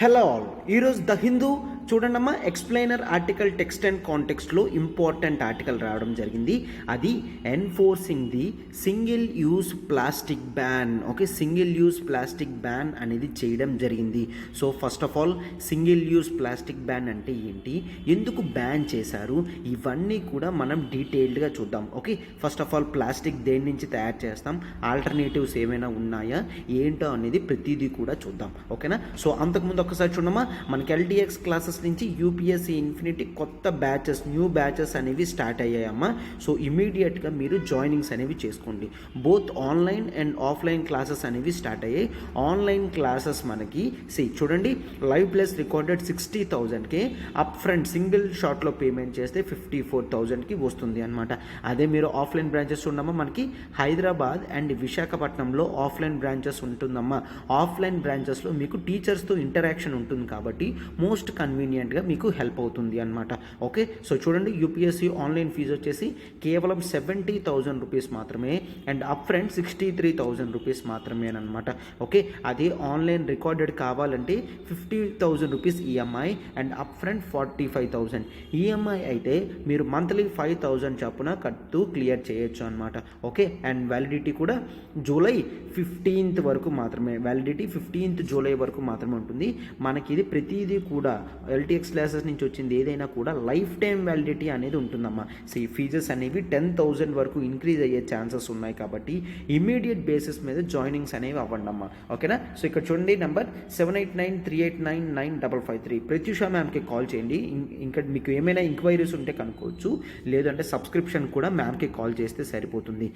Hello all, ఈరోజు the Hindu చూడండమ్మా, explainer article text and కాంటెక్స్ట్లో ఇంపార్టెంట్ ఆర్టికల్ రావడం జరిగింది. అది enforcing the single use plastic ban. Okay, single use plastic ban అనేది చేయడం జరిగింది. So first of all, single use plastic ban అంటే ఏంటి, ఎందుకు బ్యాన్ చేశారు, ఇవన్నీ కూడా మనం డీటెయిల్డ్గా చూద్దాం. Okay, first of all plastic దేని నుంచి తయారు చేస్తాం, ఆల్టర్నేటివ్స్ ఏమైనా ఉన్నాయా ఏంటో అనేది ప్రతిదీ కూడా చూద్దాం. ఓకేనా, సో అంతకుముందు ఒకసారి చూడమ్మా, మనకి ఎల్టీఎక్స్ క్లాసెస్ నుంచి యూపీఎస్సీ ఇన్ఫినిటీ కొత్త బ్యాచెస్, న్యూ బ్యాచెస్ అనేవి స్టార్ట్ అయ్యాయమ్మా. సో ఇమీడియట్గా మీరు జాయినింగ్స్ అనేవి చేసుకోండి. Both online and offline classes అనేవి స్టార్ట్ అయ్యాయి. ఆన్లైన్ క్లాసెస్ మనకి చూడండి, లైవ్ ప్లస్ రికార్డెడ్ 60,000కి అప్ ఫ్రంట్ సింగిల్ షాట్లో పేమెంట్ చేస్తే 54,000కి వస్తుంది అనమాట. అదే మీరు ఆఫ్లైన్ బ్రాంచెస్ ఉండమ్మా, మనకి హైదరాబాద్ అండ్ విశాఖపట్నంలో ఆఫ్లైన్ బ్రాంచెస్ ఉంటుందమ్మా. ఆఫ్లైన్ బ్రాంచెస్లో మీకు టీచర్స్తో ఇంటరాక్షన్ ఉంటుంది కాబట్టి మోస్ట్ కన్వీనియంట్గా మీకు హెల్ప్ అవుతుంది అనమాట. ఓకే, సో చూడండి, యూపీఎస్సీ ఆన్లైన్ ఫీజు వచ్చేసి కేవలం 70,000 రూపీస్ మాత్రమే అండ్ అప్ ఫ్రంట్ 63,000 రూపీస్ మాత్రమే అనమాట. ఓకే, అదే ఆన్లైన్ రికార్డెడ్ కావాలంటే 50,000 rupees EMI and up front 45,000. EMI అయితే మీరు మంత్లీ 5,000 చొప్పున కట్టు క్లియర్ చేయొచ్చు అనమాట. ఓకే, అండ్ వ్యాలిడిటీ కూడా జూలై 15th వరకు మాత్రమే, వ్యాలిడిటీ 15th జూలై వరకు మాత్రమే ఉంటుంది. మనకి ఇది ప్రతిదీ కూడా ఎల్టీఎక్స్ క్లాసెస్ నుంచి వచ్చింది ఏదైనా కూడా లైఫ్ టైం వ్యాలిడిటీ అనేది ఉంటుందమ్మా. సో ఈ ఫీజెస్ అనేవి 10,000 వరకు ఇంక్రీజ్ అయ్యే ఛాన్సెస్ ఉన్నాయి కాబట్టి ఇమీడియట్ బేసిస్ మీద జాయినింగ్స్ అనేవి అవ్వండమ్మా. ఓకేనా, సో ఇక్కడ చూడండి, నెంబర్ 7893899553 ప్రత్యూష మ్యామ్కి కాల్ చేయండి. ఇంకా మీకు ఏమైనా ఎంక్వైరీస్ ఉంటే కనుక్కోవచ్చు, లేదంటే సబ్స్క్రిప్షన్ కూడా మ్యామ్కి కాల్ చేస్తే సరిపోతుంది.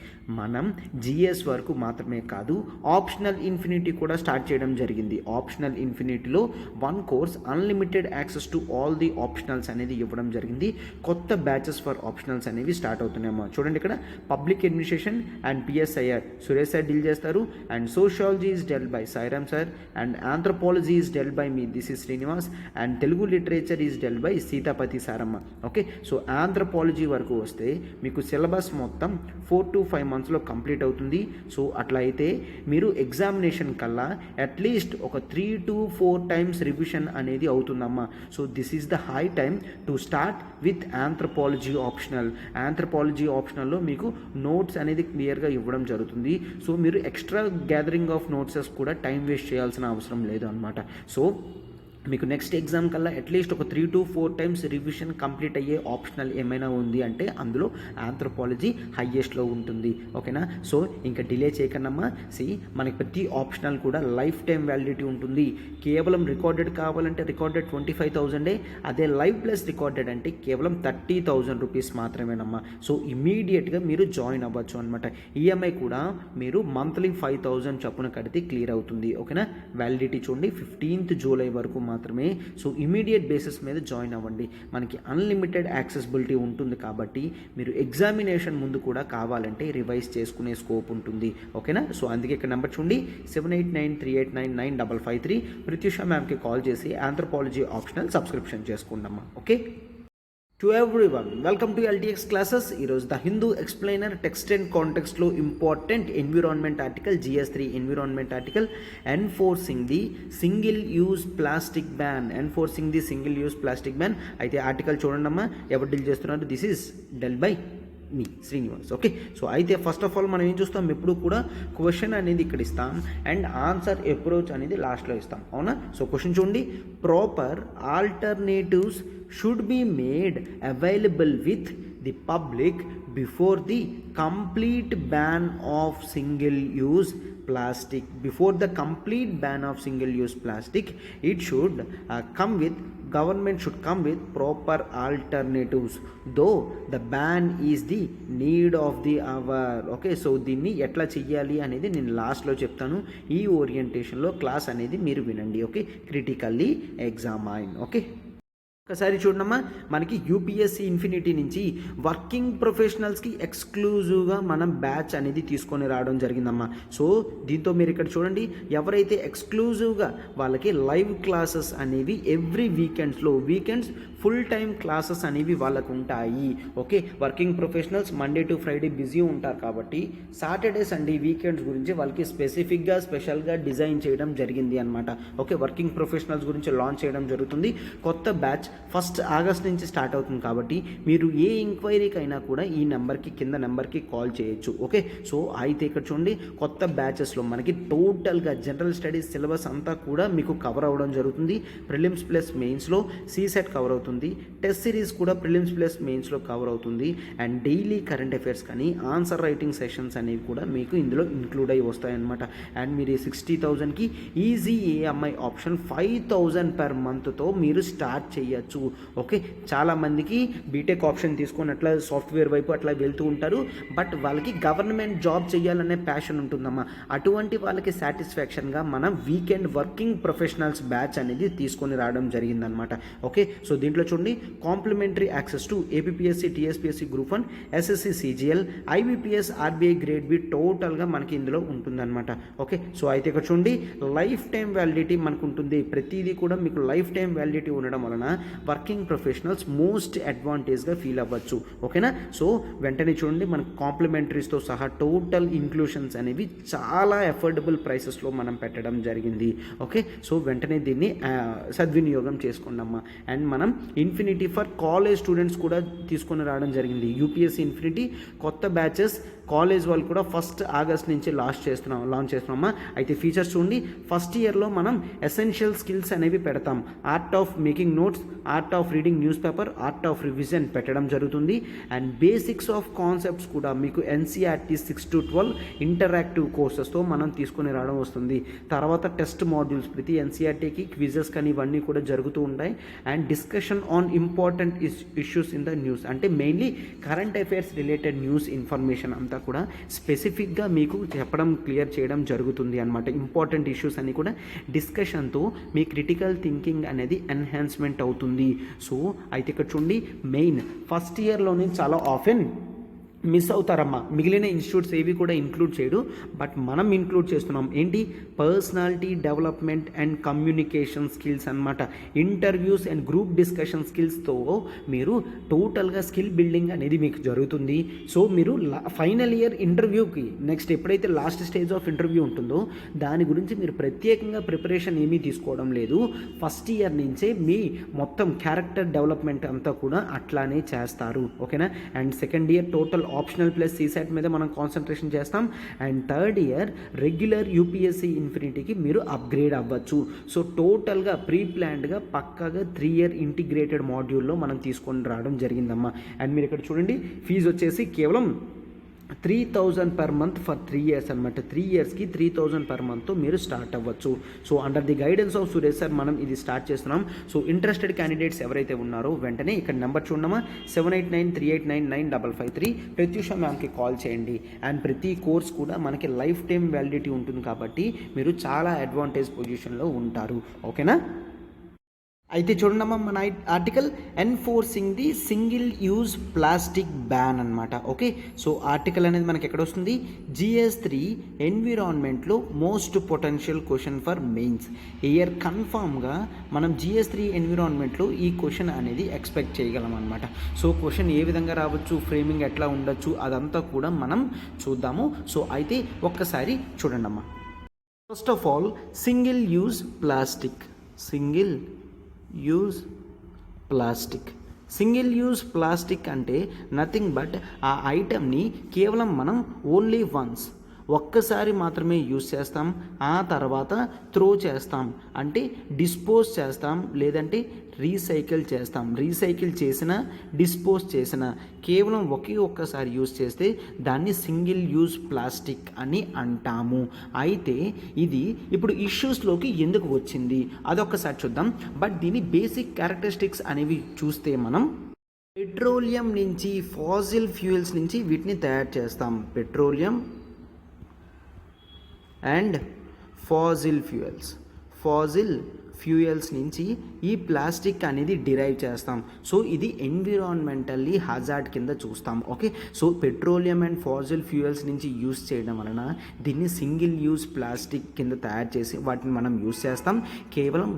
మనం జిఎస్ వరకు మాత్రమే కాదు, ఆప్షనల్ ఇన్ఫినిటీ కూడా స్టార్ట్ చేయడం జరిగింది. ఆప్షనల్ ఇన్ఫినిటీలో 1 course unlimited access to all the optionals అనేది ఇవ్వడం జరిగింది. కొత్త బ్యాచెస్ ఫర్ ఆప్షనల్స్ అనేవి స్టార్ట్ అవుతున్నాయమ్మా. చూడండి, ఇక్కడ public administration and PSIR Suresh sir deal చేస్తారు, and sociology is dealt by Sairam sir, and anthropology is dealt by me this is Srinivas, and Telugu literature is dealt by Sitapati సారమ్మ. ఓకే, సో ఆంథ్రోపాలజీ వరకు వస్తే మీకు syllabus మొత్తం 4 to 5 monthsలో కంప్లీట్ అవుతుంది. So అట్లా అయితే మీరు ఎగ్జామినేషన్ కల్లా అట్లీస్ట్ ఒక 3 to 4 times రివిజన్ అనేది అవుతుందమ్మా. So this is the high time to start with anthropology optional. Anthropology ఆప్షనల్లో మీకు నోట్స్ అనేది క్లియర్గా ఇవ్వడం జరుగుతుంది. సో మీరు ఎక్స్ట్రా గ్యాదరింగ్ ఆఫ్ నోట్సెస్ కూడా టైం వేస్ట్ చేయాల్సిన అవసరం లేదు అనమాట. సో మీకు నెక్స్ట్ ఎగ్జామ్ కల్లా అట్లీస్ట్ ఒక 3 to 4 times రివిజన్ కంప్లీట్ అయ్యే ఆప్షనల్ ఏమైనా ఉంది అంటే అందులో ఆంథ్రోపాలజీ హైయెస్ట్లో ఉంటుంది. ఓకేనా, సో ఇంకా డిలే చేయకనమ్మా. మనకి ప్రతి ఆప్షనల్ కూడా లైఫ్ టైం వ్యాలిడిటీ ఉంటుంది. కేవలం రికార్డెడ్ కావాలంటే రికార్డెడ్ 25,000, అదే లైవ్ ప్లస్ రికార్డెడ్ అంటే కేవలం 30,000 రూపీస్ మాత్రమేనమ్మా. సో ఇమీడియట్గా మీరు జాయిన్ అవ్వచ్చు అనమాట. ఈఎంఐ కూడా మీరు మంత్లీ 5,000 చొప్పున కడితే క్లియర్ అవుతుంది. ఓకేనా, వ్యాలిడిటీ చూడండి 15th జూలై వరకు మాత్రమే. సో ఇమీడియట్ బేసిస్ మీద జాయిన్ అవ్వండి. మనకి అన్లిమిటెడ్ యాక్సెసిబిలిటీ ఉంటుంది కాబట్టి మీరు ఎగ్జామినేషన్ ముందు కూడా కావాలంటే రివైజ్ చేసుకునే స్కోప్ ఉంటుంది. ఓకేనా, సో అందుకే ఇక్కడ నెంబర్ చూడండి, 7893899553 ప్రత్యూష మ్యామ్కి కాల్ చేసి ఆంథ్రోపాలజీ ఆప్షనల్ సబ్స్క్రిప్షన్ చేసుకుందామా. Okay, to everyone, welcome to LTX classes. ఈరోజు the Hindu explainer text and కాంటెక్స్ట్లో important environment article, GS3 environment article, enforcing the single use plastic ban. Enforcing the single use plastic ban అయితే article చూడండమ్మా, ఎవరు deal చేస్తున్నారు, this is dealt by me Srinivas. Okay, so అయితే first of all మనం ఏం చూస్తాం, ఎప్పుడు కూడా క్వశ్చన్ అనేది ఇక్కడ ఇస్తాం అండ్ ఆన్సర్ అప్రోచ్ అనేది లాస్ట్లో ఇస్తాం. అవునా, సో క్వశ్చన్ చూడండి, proper alternatives should be made available with the public before the complete ban of single use plastic. Before the complete ban of single use plastic, it should government should come with proper alternatives, though the ban is the need of the hour. Okay, so దీన్ని ఎట్లా చెయ్యాలి అనేది నేను లాస్ట్లో చెప్తాను. ఈ ఓరియంటేషన్లో class అనేది మీరు వినండి. Okay, critically ఎగ్జామైన్. ఓకే. ఒకసారి చూడమ్మా, మనకి యూపీఎస్సీ ఇన్ఫినిటీ నుంచి వర్కింగ్ ప్రొఫెషనల్స్కి ఎక్స్క్లూజివ్గా మనం బ్యాచ్ అనేది తీసుకొని రావడం జరిగిందమ్మా. సో దీంతో మీరు ఇక్కడ చూడండి, ఎవరైతే ఎక్స్క్లూజివ్గా వాళ్ళకి లైవ్ క్లాసెస్ అనేవి every weekends full time classes అనేవి వాళ్ళకు ఉంటాయి. Okay, working professionals Monday to Friday busy ఉంటారు కాబట్టి సాటర్డే సండే వీకెండ్స్ గురించి వాళ్ళకి స్పెసిఫిక్గా స్పెషల్గా డిజైన్ చేయడం జరిగింది అనమాట. ఓకే, వర్కింగ్ ప్రొఫెషనల్స్ గురించి లాంచ్ చేయడం జరుగుతుంది. కొత్త బ్యాచ్ 1 ఆగస్ట్ నుంచి స్టార్ట్ అవుతుంది కాబట్టి మీరు ఏ ఎంక్వైరీకైనా కూడా ఈ నెంబర్కి, కింద నెంబర్కి కాల్ చేయొచ్చు. ఓకే, సో అయితే ఇక్కడ చూడండి, కొత్త బ్యాచెస్లో మనకి టోటల్గా జనరల్ స్టడీస్ సిలబస్ అంతా కూడా మీకు కవర్ అవ్వడం జరుగుతుంది. ప్రిలిమ్స్ ప్లస్ మెయిన్స్లో సీసెట్ కవర్ అవుతుంది, టెస్ట్ సిరీస్ కూడా ప్రిలిమ్స్ ప్లస్ మెయిన్స్లో కవర్ అవుతుంది, అండ్ డైలీ కరెంట్ అఫైర్స్ కానీ ఆన్సర్ రైటింగ్ సెషన్స్ అనేవి కూడా మీకు ఇందులో ఇంక్లూడ్ అయ్యి వస్తాయన్నమాట. అండ్ మీరు 60,000కి ఈజీ ఈఎంఐ ఆప్షన్ 5,000 పర్ మంత్తో మీరు స్టార్ట్ చేయొచ్చు. ఓకే, చాలామందికి బీటెక్ ఆప్షన్ తీసుకొని అట్లా సాఫ్ట్వేర్ వైపు అట్లా వెళ్తూ ఉంటారు, బట్ వాళ్ళకి గవర్నమెంట్ జాబ్ చేయాలనే ప్యాషన్ ఉంటుందమ్మా. అటువంటి వాళ్ళకి సాటిస్ఫాక్షన్గా మనం వీకెండ్ వర్కింగ్ ప్రొఫెషనల్స్ బ్యాచ్ అనేది తీసుకొని రావడం జరిగిందనమాట. ఓకే, సో దీంట్లో చూడండి, complimentary access to APSC, TSPSC group 1, SSC CGL, IBPS, RBI grade B టోటల్గా మనకి ఇందులో ఉంటుందన్నమాట. ఓకే, సో అయితే ఇక్కడ చూడండి, లైఫ్ టైం వ్యాలిడిటీ మనకు ఉంటుంది. ప్రతిదీ కూడా మీకు లైఫ్ టైం వ్యాలిడిటీ ఉండడం వలన వర్కింగ్ ప్రొఫెషనల్స్ మోస్ట్ అడ్వాంటేజ్గా ఫీల్ అవ్వచ్చు. ఓకేనా, సో వెంటనే చూడండి, మనకు కాంప్లిమెంటరీస్తో సహా టోటల్ ఇంక్లూషన్స్ అనేవి చాలా అఫోర్డబుల్ ప్రైసెస్లో మనం పెట్టడం జరిగింది. ఓకే, సో వెంటనే దీన్ని సద్వినియోగం చేసుకోండమ్మా. అండ్ మనం ఇన్ఫినిటీ ఫర్ కాలేజ్ స్టూడెంట్స్ కూడా తీసుకొని రావడం జరిగింది. యూపీఎస్సీ ఇన్ఫినిటీ కొత్త బ్యాచెస్ కాలేజ్ వాళ్ళు కూడా 1 ఆగస్ట్ నుంచి లాంచ్ చేస్తున్నామా. అయితే ఫీచర్స్ చూడండి, ఫస్ట్ ఇయర్లో మనం ఎసెన్షియల్ స్కిల్స్ అనేవి పెడతాం. Art of making notes, art of reading news paper, art of revision పెట్టడం జరుగుతుంది. అండ్ బేసిక్స్ ఆఫ్ కాన్సెప్ట్స్ కూడా మీకు ఎన్సీఆర్టీ 6 to 12 ఇంటరాక్టివ్ కోర్సెస్తో మనం తీసుకొని రావడం వస్తుంది. తర్వాత టెస్ట్ మాడ్యూల్స్ ప్రతి ఎన్సీఆర్టీకి క్విజెస్ కానీ ఇవన్నీ కూడా జరుగుతూ ఉంటాయి. And discussion on important issues in the news, అంటే mainly current affairs related news information అంతా కూడా స్పెసిఫిక్గా మీకు చెప్పడం, క్లియర్ చేయడం జరుగుతుంది అనమాట. ఇంపార్టెంట్ ఇష్యూస్ అన్ని కూడా డిస్కషన్తో మీ క్రిటికల్ థింకింగ్ అనేది ఎన్హాన్స్మెంట్ అవుతుంది. సో అయితే ఇక్కడ చూడండి, మెయిన్ ఫస్ట్ ఇయర్లోనే చాలా ఆఫెన్ మిస్ అవుతారమ్మా. మిగిలిన ఇన్స్టిట్యూట్స్ ఏవి కూడా ఇంక్లూడ్ చేయడు, బట్ మనం ఇంక్లూడ్ చేస్తున్నాం. ఏంటి? Personality development and communication skills అనమాట. ఇంటర్వ్యూస్ అండ్ గ్రూప్ డిస్కషన్ స్కిల్స్తో మీరు టోటల్గా స్కిల్ బిల్డింగ్ అనేది మీకు జరుగుతుంది. సో మీరు ఫైనల్ ఇయర్ ఇంటర్వ్యూకి నెక్స్ట్ ఎప్పుడైతే లాస్ట్ స్టేజ్ ఆఫ్ ఇంటర్వ్యూ ఉంటుందో దాని గురించి మీరు ప్రత్యేకంగా ప్రిపరేషన్ ఏమీ తీసుకోవడం లేదు. ఫస్ట్ ఇయర్ నుంచే మీ మొత్తం క్యారెక్టర్ డెవలప్మెంట్ అంతా కూడా అట్లానే చేస్తారు. ఓకేనా, and second year total optional plus CSAT మీద మనం కాన్సన్ట్రేషన్ చేస్తాం. And third year regular UPSC ఇన్ఫినిటీకి మీరు అప్గ్రేడ్ అవ్వచ్చు. సో టోటల్గా ప్రీ ప్లాన్డ్గా పక్కాగా 3 year ఇంటిగ్రేటెడ్ మాడ్యూల్లో మనం తీసుకొని రావడం జరిగిందమ్మా. అండ్ మీరు ఇక్కడ చూడండి, ఫీజు వచ్చేసి కేవలం 3,000 per month ఫర్ 3 years అనమాట. 3 yearsకి 3,000 per monthతో మీరు స్టార్ట్ అవ్వచ్చు. So under the guidance of Suresh sir మనం ఇది స్టార్ట్ చేస్తున్నాం. సో ఇంట్రెస్టెడ్ క్యాండిడేట్స్ ఎవరైతే ఉన్నారో వెంటనే ఇక్కడ నెంబర్ చూడమా, 7893899553 ప్రత్యూష మ్యామ్కి కాల్ చేయండి. అండ్ ప్రతి కోర్స్ కూడా మనకి లైఫ్ టైం వ్యాలిడిటీ ఉంటుంది కాబట్టి మీరు చాలా అడ్వాంటేజ్ పొజిషన్లో ఉంటారు. ఓకేనా, అయితే చూడండమ్మా, మన article enforcing the single use plastic ban అనమాట. ఓకే, సో ఆర్టికల్ అనేది మనకి ఎక్కడ వస్తుంది? GS3 ఎన్విరాన్మెంట్లో most potential question for mains. Year కన్ఫామ్గా మనం GS3 ఎన్విరాన్మెంట్లో ఈ క్వశ్చన్ అనేది ఎక్స్పెక్ట్ చేయగలం అనమాట. సో క్వశ్చన్ ఏ విధంగా రావచ్చు, ఫ్రేమింగ్ ఎట్లా ఉండొచ్చు, అదంతా కూడా మనం చూద్దాము. సో అయితే ఒక్కసారి చూడండమ్మా. First of all, single use plastic. Single use plastic అంటే నథింగ్ బట్ ఆ ఐటమ్ని కేవలం మనం ఓన్లీ వన్స్ ఒక్కసారి మాత్రమే యూజ్ చేస్తాం, ఆ తర్వాత త్రో చేస్తాం, అంటే డిస్పోజ్ చేస్తాం, లేదంటే రీసైకిల్ చేస్తాం. రీసైకిల్ చేసిన, డిస్పోజ్ చేసిన కేవలం ఒక్కసారి యూజ్ చేస్తే దాన్ని సింగిల్ యూజ్ ప్లాస్టిక్ అని అంటాము. అయితే ఇది ఇప్పుడు ఇష్యూస్లోకి ఎందుకు వచ్చింది అదొక్కసారి చూద్దాం. బట్ దీని బేసిక్ క్యారెక్టరిస్టిక్స్ అనేవి చూస్తే మనం పెట్రోలియం నుంచి, ఫాసిల్ ఫ్యూయల్స్ నుంచి వీటిని తయారు చేస్తాం. పెట్రోలియం అండ్ ఫాసిల్ ఫ్యూయల్స్ నుంచి ఈ ప్లాస్టిక్ అనేది డిరైవ్ చేస్తాం. సో ఇది ఎన్విరాన్మెంటల్లీ హజార్డ్ కింద చూస్తాం. Okay, so petroleum and fossil fuels నుంచి యూస్ చేయడం వలన దీన్ని సింగిల్ యూజ్ ప్లాస్టిక్ కింద తయారు చేసి వాటిని మనం యూస్ చేస్తాం. కేవలం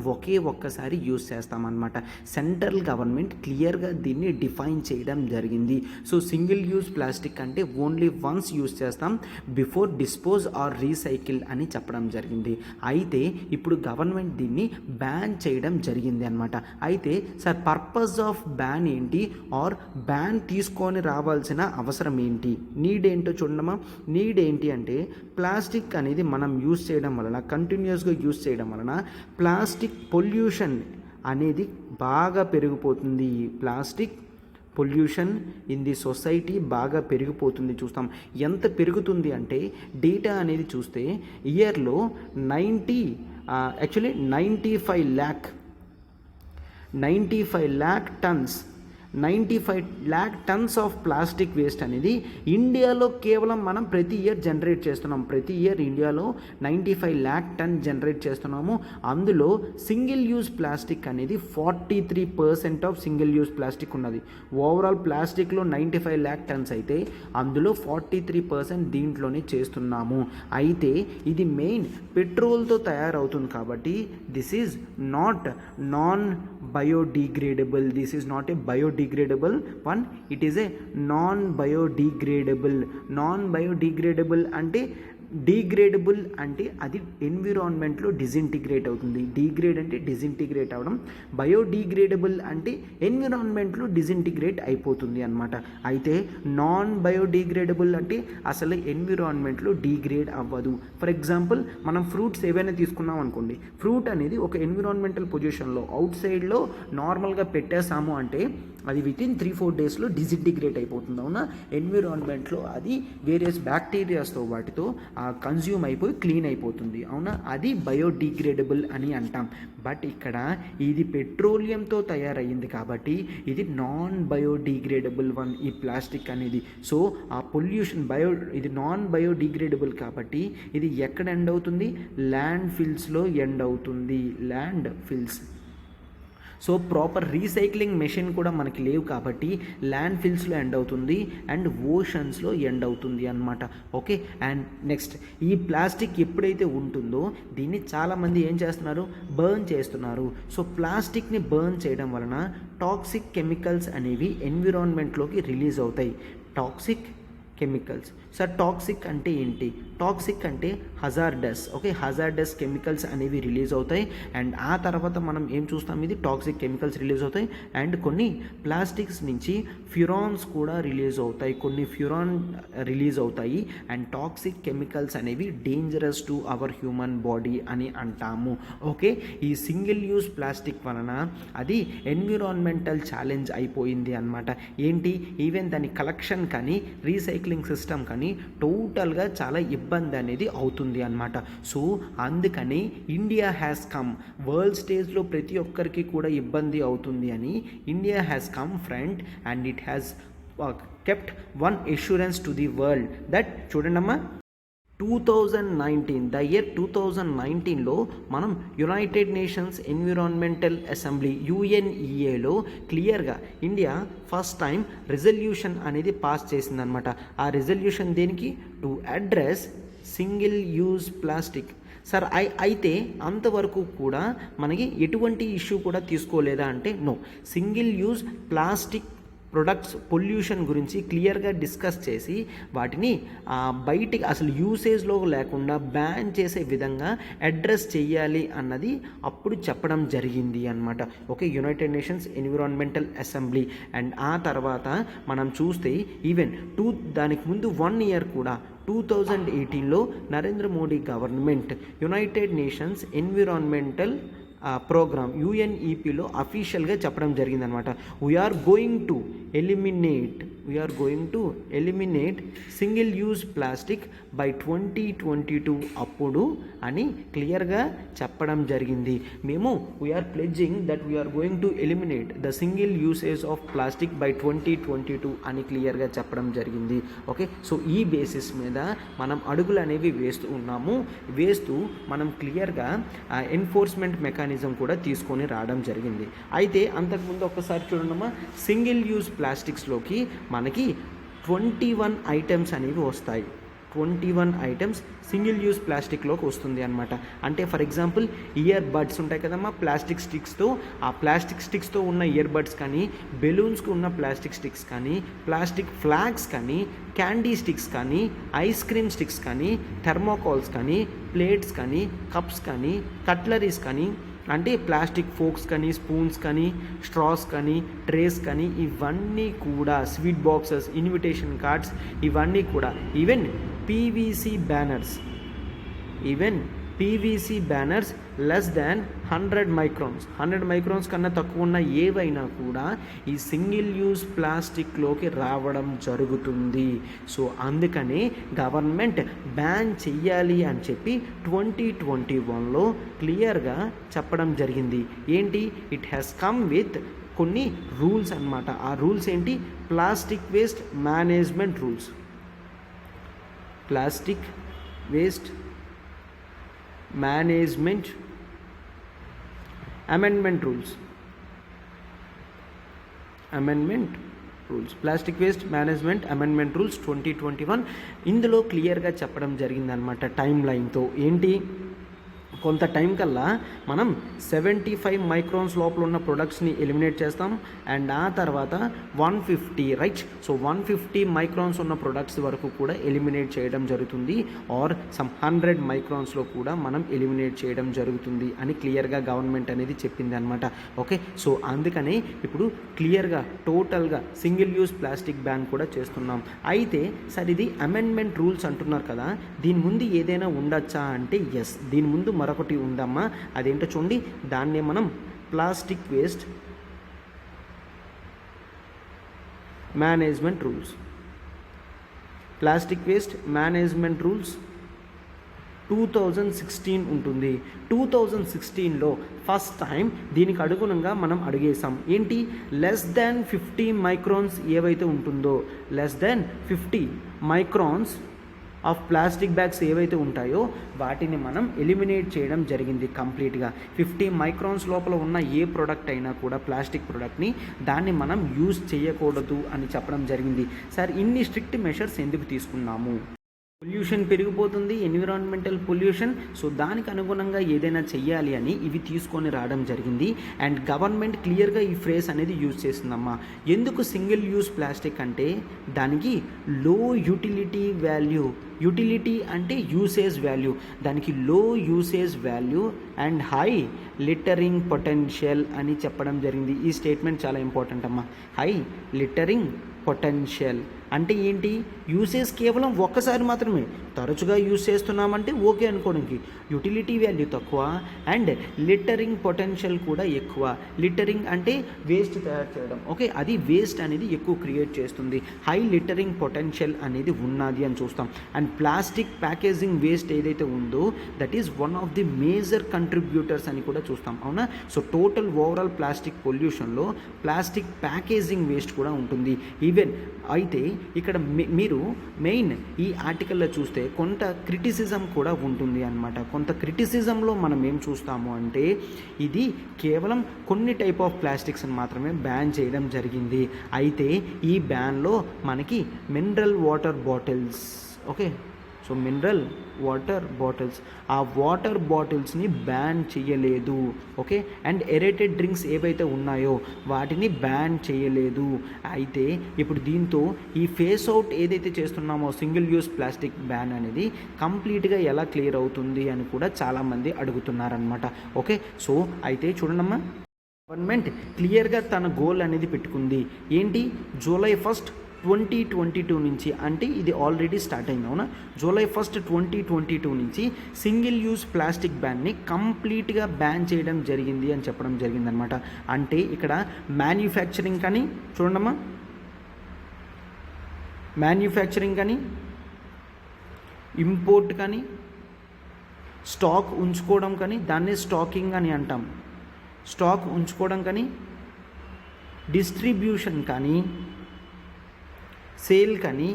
ఒక్కసారి యూస్ చేస్తాం అన్నమాట. సెంట్రల్ గవర్నమెంట్ క్లియర్గా దీన్ని డిఫైన్ చేయడం జరిగింది. సో సింగిల్ యూజ్ ప్లాస్టిక్ అంటే ఓన్లీ వన్స్ యూస్ చేస్తాం, బిఫోర్ డిస్పోజ్ ఆర్ రీసైకిల్ అని చెప్పడం జరిగింది. అయితే ఇప్పుడు గవర్నమెంట్ దీన్ని బ్యాన్ చేయడం జరిగింది అన్నమాట. అయితే సార్ పర్పస్ ఆఫ్ బ్యాన్ ఏంటి, ఆర్ బ్యాన్ తీసుకొని రావాల్సిన అవసరం ఏంటి, నీడ్ ఏంటో చూడమ్మా. నీడ్ ఏంటి అంటే ప్లాస్టిక్ అనేది మనం యూస్ చేయడం వలన, కంటిన్యూస్గా యూస్ చేయడం వలన ప్లాస్టిక్ పొల్యూషన్ అనేది బాగా పెరిగిపోతుంది. Plastic pollution in the society బాగా పెరిగిపోతుంది. చూస్తాం ఎంత పెరుగుతుంది అంటే డేటా అనేది చూస్తే ఇయర్లో 95 lakh tons of plastic waste అనేది ఇండియాలో కేవలం మనం ప్రతి ఇయర్ జనరేట్ చేస్తున్నాం. ప్రతి ఇయర్ ఇండియాలో 95 lakh ton జనరేట్ చేస్తున్నాము. అందులో సింగిల్ యూజ్ ప్లాస్టిక్ అనేది 43% ఆఫ్ సింగిల్ యూజ్ ప్లాస్టిక్ ఉన్నది. ఓవరాల్ ప్లాస్టిక్లో 95 lakh tons అయితే అందులో 43% దీంట్లోనే చేస్తున్నాము. అయితే ఇది మెయిన్ పెట్రోల్తో తయారవుతుంది కాబట్టి this is not biodegradable. This is not a biodegradable one, it is a non-biodegradable అంటే డీగ్రేడబుల్ అంటే అది ఎన్విరాన్మెంట్లో డిజింటిగ్రేట్ అవుతుంది. డీగ్రేడ్ అంటే డిజింటిగ్రేట్ అవ్వడం, బయోడీగ్రేడబుల్ అంటే ఎన్విరాన్మెంట్లో డిజింటిగ్రేట్ అయిపోతుంది అన్నమాట. అయితే నాన్ బయోడీగ్రేడబుల్ అంటే అసలు ఎన్విరాన్మెంట్లో డీగ్రేడ్ అవ్వదు. ఫర్ ఎగ్జాంపుల్ మనం ఫ్రూట్స్ ఏవైనా తీసుకున్నాం అనుకోండి, ఫ్రూట్ అనేది ఒక ఎన్విరాన్మెంటల్ పొజిషన్లో అవుట్ సైడ్లో నార్మల్గా పెట్టేసాము అంటే అది వితిన్ 3-4 డేస్లో డిజింటిగ్రేట్ అయిపోతుంది. అవునా, ఎన్విరాన్మెంట్లో అది వేరియస్ బ్యాక్టీరియాస్తో వాటితో కన్జ్యూమ్ అయిపోయి క్లీన్ అయిపోతుంది. అవునా, అది బయోడిగ్రేడబుల్ అని అంటాం. బట్ ఇక్కడ ఇది పెట్రోలియంతో తయారయ్యింది కాబట్టి ఇది నాన్ బయోడిగ్రేడబుల్ వన్ ఈ ప్లాస్టిక్ అనేది. సో ఆ పొల్యూషన్ ఇది నాన్ బయోడిగ్రేడబుల్ కాబట్టి ఇది ఎక్కడ ఎండ్ అవుతుంది, ల్యాండ్ ఫిల్స్లో ఎండ్ అవుతుంది. Landfills. So proper recycling machine కూడా మనకి లేవు కాబట్టి ల్యాండ్ ఫిల్స్లో ఎండ్ అవుతుంది అండ్ ఓషన్స్లో ఎండ్ అవుతుంది అన్నమాట. ఓకే, అండ్ నెక్స్ట్ ఈ ప్లాస్టిక్ ఎప్పుడైతే ఉంటుందో దీన్ని చాలామంది ఏం చేస్తున్నారు, బర్న్ చేస్తున్నారు. సో ప్లాస్టిక్ని బర్న్ చేయడం వలన టాక్సిక్ కెమికల్స్ అనేవి ఎన్విరాన్మెంట్లోకి రిలీజ్ అవుతాయి. Toxic chemicals. సార్ టాక్సిక్ అంటే ఏంటి, టాక్సిక్ అంటే హజార్డస్. ఓకే, హజార్డస్ కెమికల్స్ అనేవి రిలీజ్ అవుతాయి అండ్ ఆ తర్వాత మనం ఏం చూస్తాం, ఇది టాక్సిక్ కెమికల్స్ రిలీజ్ అవుతాయి అండ్ కొన్ని ప్లాస్టిక్స్ నుంచి ఫ్యూరాన్స్ కూడా రిలీజ్ అవుతాయి. రిలీజ్ అవుతాయి అండ్ టాక్సిక్ కెమికల్స్ అనేవి dangerous to our human body అని అంటాము. ఓకే, ఈ సింగిల్ యూజ్ ప్లాస్టిక్ వలన అది ఎన్విరాన్మెంటల్ ఛాలెంజ్ అయిపోయింది అన్నమాట. ఏంటి, ఈవెన్ దాని కలెక్షన్ కానీ రీసైక్లింగ్ సిస్టమ్ కానీ టోటల్గా చాలా ఇబ్బంది అనేది అవుతుంది అన్నమాట. సో అందుకని ఇండియా హ్యాస్ కమ్, వరల్డ్ స్టేజ్లో ప్రతి ఒక్కరికి కూడా ఇబ్బంది అవుతుంది అని India has come front and it has kept one assurance to the world that చూడండమ్మా 2019 ద ఇయర్ 2019లో మనం యునైటెడ్ నేషన్స్ ఎన్విరాన్మెంటల్ అసెంబ్లీ UNEAలో క్లియర్గా ఇండియా ఫస్ట్ టైం రిజల్యూషన్ అనేది పాస్ చేసిందనమాట. ఆ రిజల్యూషన్ దేనికి, to address single use plastic. Sir అయితే అంతవరకు కూడా మనకి ఎటువంటి ఇష్యూ కూడా తీసుకోలేదా అంటే no. Single use plastic products pollution గురించి క్లియర్గా డిస్కస్ చేసి వాటిని బయటికి అసలు యూసేజ్లో లేకుండా బ్యాన్ చేసే విధంగా అడ్రస్ చేయాలి అన్నది అప్పుడు చెప్పడం జరిగింది అన్నమాట. Okay, United Nations environmental assembly. And ఆ తర్వాత మనం చూస్తే ఈవెన్ దానికి ముందు 1 ఇయర్ కూడా 2018లో Narendra Modi government United Nations environmental programme UNEPలో అఫీషియల్గా చెప్పడం జరిగిందనమాట. We are going to eliminate we are going to eliminate single use plastic by 2022 అప్పుడు అని క్లియర్గా చెప్పడం జరిగింది. మేము we are pledging that we are going to eliminate the single usage of plastic by 2022 అని క్లియర్గా చెప్పడం జరిగింది. ఓకే, సో ఈ బేసిస్ మీద మనం అడుగులు అనేవి వేస్తూ మనం క్లియర్గా ఎన్ఫోర్స్మెంట్ మెకానిజం కూడా తీసుకొని రావడం జరిగింది. అయితే అంతకుముందు ఒక్కసారి చూడమ్మా, సింగిల్ యూజ్ ప్లాస్టిక్స్లోకి మనకి 21 ఐటమ్స్ అనేవి వస్తాయి. 21 ఐటమ్స్ సింగిల్ యూజ్ ప్లాస్టిక్లోకి వస్తుంది అనమాట. అంటే ఫర్ ఎగ్జాంపుల్ ఇయర్ బడ్స్ ఉంటాయి కదమ్మా ప్లాస్టిక్ స్టిక్స్తో, ఆ ప్లాస్టిక్ స్టిక్స్తో ఉన్న ఇయర్ బడ్స్ కానీ, బెలూన్స్కి ఉన్న ప్లాస్టిక్ స్టిక్స్ కానీ, ప్లాస్టిక్ ఫ్లాగ్స్ కానీ, క్యాండీ స్టిక్స్ కానీ, ఐస్ క్రీమ్ స్టిక్స్ కానీ, థర్మోకాల్స్ కానీ, ప్లేట్స్ కానీ, కప్స్ కానీ, కట్లరీస్ కానీ, అంటే ప్లాస్టిక్ ఫోక్స్ కానీ, స్పూన్స్ కానీ, స్ట్రాస్ కానీ, ట్రేస్ కానీ, ఇవన్నీ కూడా స్వీట్ బాక్సెస్, ఇన్విటేషన్ కార్డ్స్, ఇవన్నీ కూడా even PVC banners less than 100 microns కన్నా తక్కువ ఉన్న ఏవైనా కూడా ఈ సింగిల్ యూజ్ ప్లాస్టిక్లోకి రావడం జరుగుతుంది. సో అందుకనే గవర్నమెంట్ బ్యాన్ చెయ్యాలి అని చెప్పి 2021లో క్లియర్గా చెప్పడం జరిగింది. ఏంటి, ఇట్ హ్యాస్ కమ్ విత్ కొన్ని రూల్స్ అన్నమాట. ఆ రూల్స్ ఏంటి, plastic waste management rules, plastic waste management amendment rules, plastic waste management amendment rules 2021. ఇందులో క్లియర్గా చెప్పడం జరిగిందనమాట టైం లైన్తో. ఏంటి, కొంత టైం కల్లా మనం 75 మైక్రాన్స్ లోపల ఉన్న ప్రొడక్ట్స్ని ఎలిమినేట్ చేస్తాం. అండ్ ఆ తర్వాత 150 రైట్, సో 150 మైక్రాన్స్ ఉన్న ప్రొడక్ట్స్ వరకు కూడా ఎలిమినేట్ చేయడం జరుగుతుంది. ఆర్ సమ్ 100 మైక్రాన్స్లో కూడా మనం ఎలిమినేట్ చేయడం జరుగుతుంది అని క్లియర్గా గవర్నమెంట్ అనేది చెప్పింది అనమాట. ఓకే, సో అందుకనే ఇప్పుడు క్లియర్గా టోటల్గా సింగిల్ యూజ్ ప్లాస్టిక్ బ్యాన్ కూడా చేస్తున్నాం. అయితే సార్ ఇది అమెండ్మెంట్ రూల్స్ అంటున్నారు కదా, దీని ముందు ఏదైనా ఉండొచ్చా అంటే ఎస్, దీని ముందు మరొకటి ఉందమ్మా. అదేంటో చూడండి, దాన్నే మనం ప్లాస్టిక్ వేస్ట్ మేనేజ్మెంట్ రూల్స్ 2016 ఉంటుంది. 2016లో ఫస్ట్ టైం దీనికి అనుగుణంగా మనం అడిగేసాం. ఏంటి, లెస్ దాన్ 50 మైక్రాన్స్ ఏవైతే ఉంటుందో, less than 50 microns of plastic bags ఏవైతే ఉంటాయో వాటిని మనం ఎలిమినేట్ చేయడం జరిగింది కంప్లీట్గా. 50 మైక్రాన్స్ లోపల ఉన్న ఏ ప్రోడక్ట్ అయినా కూడా ప్లాస్టిక్ ప్రోడక్ట్ని దాన్ని మనం యూజ్ చేయకూడదు అని చెప్పడం జరిగింది. సార్ ఇన్ని స్ట్రిక్ట్ మెషర్స్ ఎందుకు తీసుకున్నాము, పొల్యూషన్ పెరిగిపోతుంది, ఎన్విరాన్మెంటల్ పొల్యూషన్, సో దానికి అనుగుణంగా ఏదైనా చెయ్యాలి అని ఇవి తీసుకొని రావడం జరిగింది. అండ్ గవర్నమెంట్ క్లియర్గా ఈ ఫ్రేజ్ అనేది యూజ్ చేస్తుందమ్మా. ఎందుకు సింగిల్ యూజ్ ప్లాస్టిక్ అంటే దానికి లో యూటిలిటీ వాల్యూ, యూటిలిటీ అంటే యూసేజ్ వాల్యూ, దానికి లో usage value and high littering potential అని చెప్పడం జరిగింది. ఈ స్టేట్మెంట్ చాలా ఇంపార్టెంట్ అమ్మా. హై లిటరింగ్ పొటెన్షియల్ అంటే ఏంటి, యూసేజ్ కేవలం ఒక్కసారి మాత్రమే, తరచుగా యూజ్ చేస్తున్నామంటే ఓకే అనుకోవడానికి. యూటిలిటీ వాల్యూ తక్కువ అండ్ లిటరింగ్ పొటెన్షియల్ కూడా ఎక్కువ. లిటరింగ్ అంటే వేస్ట్ తయారు చేయడం, ఓకే, అది వేస్ట్ అనేది ఎక్కువ క్రియేట్ చేస్తుంది. హై లిటరింగ్ పొటెన్షియల్ అనేది ఉన్నది అని చూస్తాం. అండ్ ప్లాస్టిక్ ప్యాకేజింగ్ వేస్ట్ ఏదైతే ఉందో that is one of the major contributors అని కూడా చూస్తాం, అవునా. సో టోటల్ ఓవరాల్ ప్లాస్టిక్ పొల్యూషన్లో ప్లాస్టిక్ ప్యాకేజింగ్ వేస్ట్ కూడా ఉంటుంది. ఈవెన్ అయితే ఇక్కడ మీరు మెయిన్ ఈ ఆర్టికల్లో చూస్తే కొంత క్రిటిసిజం కూడా ఉంటుంది అన్నమాట. కొంత క్రిటిసిజంలో మనం ఏం చూస్తాము అంటే ఇది కేవలం కొన్ని టైప్ ఆఫ్ ప్లాస్టిక్స్ని మాత్రమే బ్యాన్ చేయడం జరిగింది. అయితే ఈ బ్యాన్లో మనకి mineral water bottles, okay, so mineral water bottles, ఆ వాటర్ బాటిల్స్ని బ్యాన్ చేయలేదు, ఓకే. అండ్ ఎరేటెడ్ డ్రింక్స్ ఏవైతే ఉన్నాయో వాటిని బ్యాన్ చేయలేదు. అయితే ఇప్పుడు దీంతో ఈ ఫేస్ అవుట్ ఏదైతే చేస్తున్నామో సింగిల్ యూజ్ ప్లాస్టిక్ బ్యాన్ అనేది కంప్లీట్గా ఎలా క్లియర్ అవుతుంది అని కూడా చాలామంది అడుగుతున్నారనమాట. ఓకే, సో అయితే చూడండమ్మా, గవర్నమెంట్ క్లియర్గా తన గోల్ అనేది పెట్టుకుంది. ఏంటి, జూలై 1, 2022 నుంచి, అంటే ఇది ఆల్రెడీ స్టార్ట్ అయింది, అవునా. జూలై 1, 2022 నుంచి సింగిల్ యూజ్ ప్లాస్టిక్ బ్యాన్ని కంప్లీట్గా బ్యాన్ చేయడం జరిగింది అని చెప్పడం జరిగిందనమాట. అంటే ఇక్కడ మ్యానుఫ్యాక్చరింగ్ కానీ చూడమ్మా, మ్యానుఫ్యాక్చరింగ్ కానీ, ఇంపోర్ట్ కానీ, స్టాక్ ఉంచుకోవడం కానీ దాన్నే స్టాకింగ్ అని అంటాం. స్టాక్ ఉంచుకోవడం కానీ, డిస్ట్రిబ్యూషన్ కానీ, సేల్ కానీ,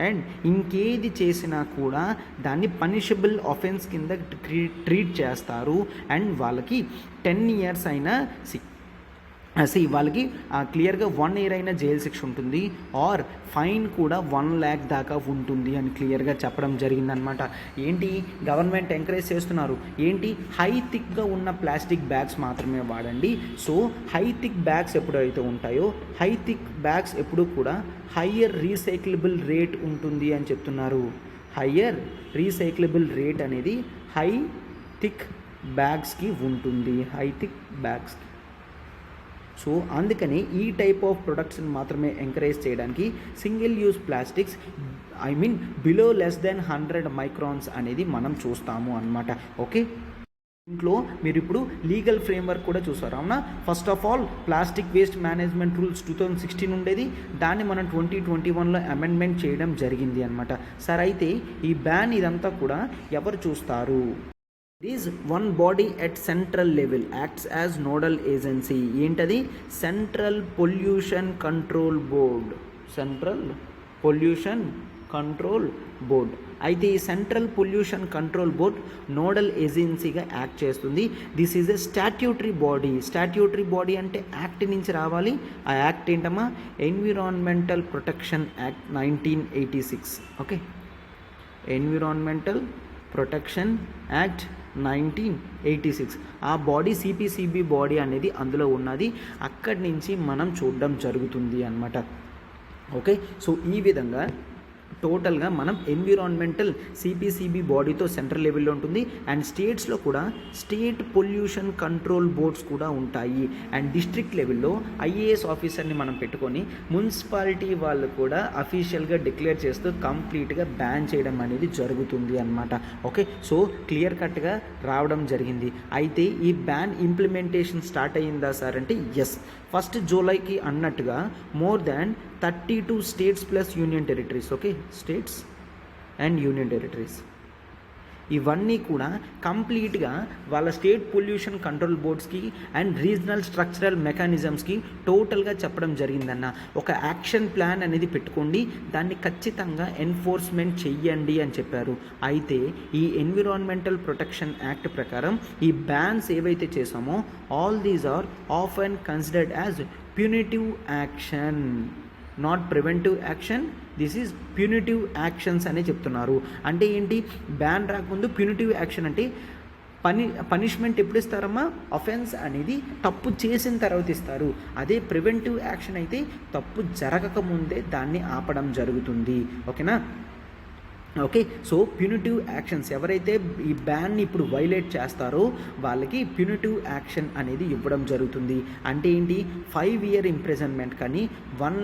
అండ్ ఇంకేది చేసినా కూడా దాన్ని పనిషబుల్ ఆఫెన్స్ కింద ట్రీట్ చేస్తారు. అండ్ వాళ్ళకి 10 years అయినా వాళ్ళకి క్లియర్గా 1 year అయినా జైలు శిక్ష ఉంటుంది, ఆర్ ఫైన్ కూడా 1 lakh దాకా ఉంటుంది అని క్లియర్గా చెప్పడం జరిగిందనమాట. ఏంటి గవర్నమెంట్ ఎంకరేజ్ చేస్తున్నారు, ఏంటి హై థిక్గా ఉన్న ప్లాస్టిక్ బ్యాగ్స్ మాత్రమే వాడండి. సో హై థిక్ బ్యాగ్స్ ఎప్పుడైతే ఉంటాయో, హై థిక్ బ్యాగ్స్ ఎప్పుడు కూడా హయ్యర్ రీసైక్లబుల్ రేట్ ఉంటుంది అని చెప్తున్నారు. హయ్యర్ రీసైక్లబుల్ రేట్ అనేది హై థిక్ బ్యాగ్స్కి ఉంటుంది, హై థిక్ బ్యాగ్స్కి. సో అందుకని ఈ టైప్ ఆఫ్ ప్రొడక్ట్స్ని మాత్రమే ఎంకరేజ్ చేయడానికి single use plastics below less than 100 microns అనేది మనం చూస్తాము అన్నమాట. ఓకే, ఇంట్లో మీరు ఇప్పుడు లీగల్ ఫ్రేమ్వర్క్ కూడా చూస్తారు అవునా. First of all plastic waste management rules 2016 ఉండేది, దాన్ని మనం 2021లో అమెండ్మెంట్ చేయడం జరిగింది అనమాట. సార్ అయితే ఈ బ్యాన్ ఇదంతా కూడా ఎవరు చూస్తారు? It is one body at central level acts as nodal agency. ఏంటది? Central pollution control board. Central pollution control board. అయితే ఈ central pollution control board nodal ఏజెన్సీగా యాక్ట్ చేస్తుంది. This is a statutory body. Statutory body అంటే act నుంచి రావాలి. ఆ act ఏంటమ్మా? Environmental protection act 1986. Okay, environmental protection act 1986. ఆ బాడీ సిపిసిబి బాడీ అనేది అందులో ఉన్నది. అక్కడి నుంచి మనం చూడడం జరుగుతుంది అన్నమాట. ఓకే, సో ఈ విధంగా టోటల్గా మనం ఎన్విరాన్మెంటల్ సిపిసిబి బాడీతో సెంట్రల్ లెవెల్లో ఉంటుంది. అండ్ స్టేట్స్లో కూడా స్టేట్ పొల్యూషన్ కంట్రోల్ బోర్డ్స్ కూడా ఉంటాయి. అండ్ డిస్ట్రిక్ట్ లెవెల్లో ఐఏఎస్ ఆఫీసర్ని మనం పెట్టుకొని మున్సిపాలిటీ వాళ్ళు కూడా అఫీషియల్గా డిక్లేర్ చేస్తూ కంప్లీట్గా బ్యాన్ చేయడం అనేది జరుగుతుంది అన్నమాట. ఓకే, సో క్లియర్ కట్గా రావడం జరిగింది. అయితే ఈ బ్యాన్ ఇంప్లిమెంటేషన్ స్టార్ట్ అయ్యిందా సార్ అంటే ఎస్, 1st Julyకి అన్నట్టుగా more than 32 states plus union territories. Okay, states and union territories ఇవన్నీ కూడా కంప్లీట్గా వాళ్ళ స్టేట్ పొల్యూషన్ కంట్రోల్ బోర్డ్స్కి అండ్ రీజనల్ స్ట్రక్చరల్ మెకానిజమ్స్కి టోటల్గా చెప్పడం జరిగిందన్న. ఒక యాక్షన్ ప్లాన్ అనేది పెట్టుకోండి, దాన్ని ఖచ్చితంగా ఎన్ఫోర్స్మెంట్ చెయ్యండి అని చెప్పారు. అయితే ఈ ఎన్విరాన్మెంటల్ ప్రొటెక్షన్ యాక్ట్ ప్రకారం ఈ బ్యాన్స్ ఏవైతే చేసామో all these are often considered as punitive action, not preventive action. This is punitive actions అని చెప్తున్నారు. అంటే ఏంటి? బ్యాన్ రాకముందు ప్యూనిటివ్ యాక్షన్ అంటే పనిష్మెంట్ ఎప్పుడు ఇస్తారమ్మా? అఫెన్స్ అనేది తప్పు చేసిన తర్వాత ఇస్తారు. అదే ప్రివెంటివ్ యాక్షన్ అయితే తప్పు జరగకముందే దాన్ని ఆపడం జరుగుతుంది. ఓకేనా? ఓకే, సో ప్యూనిటివ్ యాక్షన్స్ ఎవరైతే ఈ బ్యాన్ని ఇప్పుడు వైలేట్ చేస్తారో వాళ్ళకి ప్యూనిటివ్ యాక్షన్ అనేది ఇవ్వడం జరుగుతుంది. అంటే ఏంటి? 5 year ఇంప్రిజన్మెంట్ కానీ 1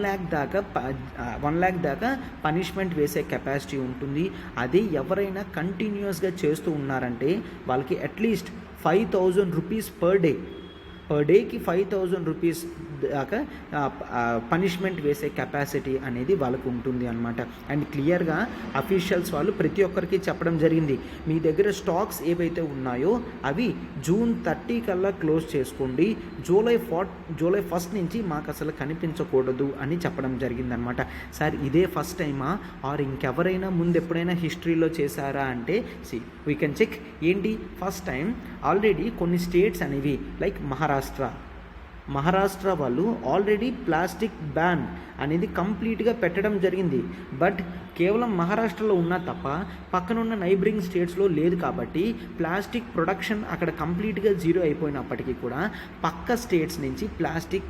lakh దాకా పనిష్మెంట్ వేసే కెపాసిటీ ఉంటుంది. అదే ఎవరైనా కంటిన్యూస్గా చేస్తూ ఉన్నారంటే వాళ్ళకి అట్లీస్ట్ 5,000 rupees పర్ డేకి 5,000 rupees దాకా పనిష్మెంట్ వేసే కెపాసిటీ అనేది వాళ్ళకు ఉంటుంది అనమాట. అండ్ క్లియర్గా అఫీషియల్స్ వాళ్ళు ప్రతి ఒక్కరికి చెప్పడం జరిగింది, మీ దగ్గర స్టాక్స్ ఏవైతే ఉన్నాయో అవి June 30 కల్లా క్లోజ్ చేసుకోండి, July 1st నుంచి మాకు అసలు కనిపించకూడదు అని చెప్పడం జరిగిందనమాట. సార్ ఇదే ఫస్ట్ టైమా ఆర్ ఇంకెవరైనా ముందు ఎప్పుడైనా హిస్టరీలో చేశారా అంటే వీ కెన్ చెక్. ఏంటి? ఫస్ట్ టైం ఆల్రెడీ కొన్ని స్టేట్స్ అనేవి లైక్ మహారాష్ట్ర వాళ్ళు ఆల్రెడీ ప్లాస్టిక్ బ్యాన్ అనేది కంప్లీట్గా పెట్టడం జరిగింది. బట్ కేవలం మహారాష్ట్రలో ఉన్నా తప్ప పక్కనున్న నైబరింగ్ స్టేట్స్లో లేదు. కాబట్టి ప్లాస్టిక్ ప్రొడక్షన్ అక్కడ కంప్లీట్గా జీరో అయిపోయినప్పటికీ కూడా పక్క స్టేట్స్ నుంచి ప్లాస్టిక్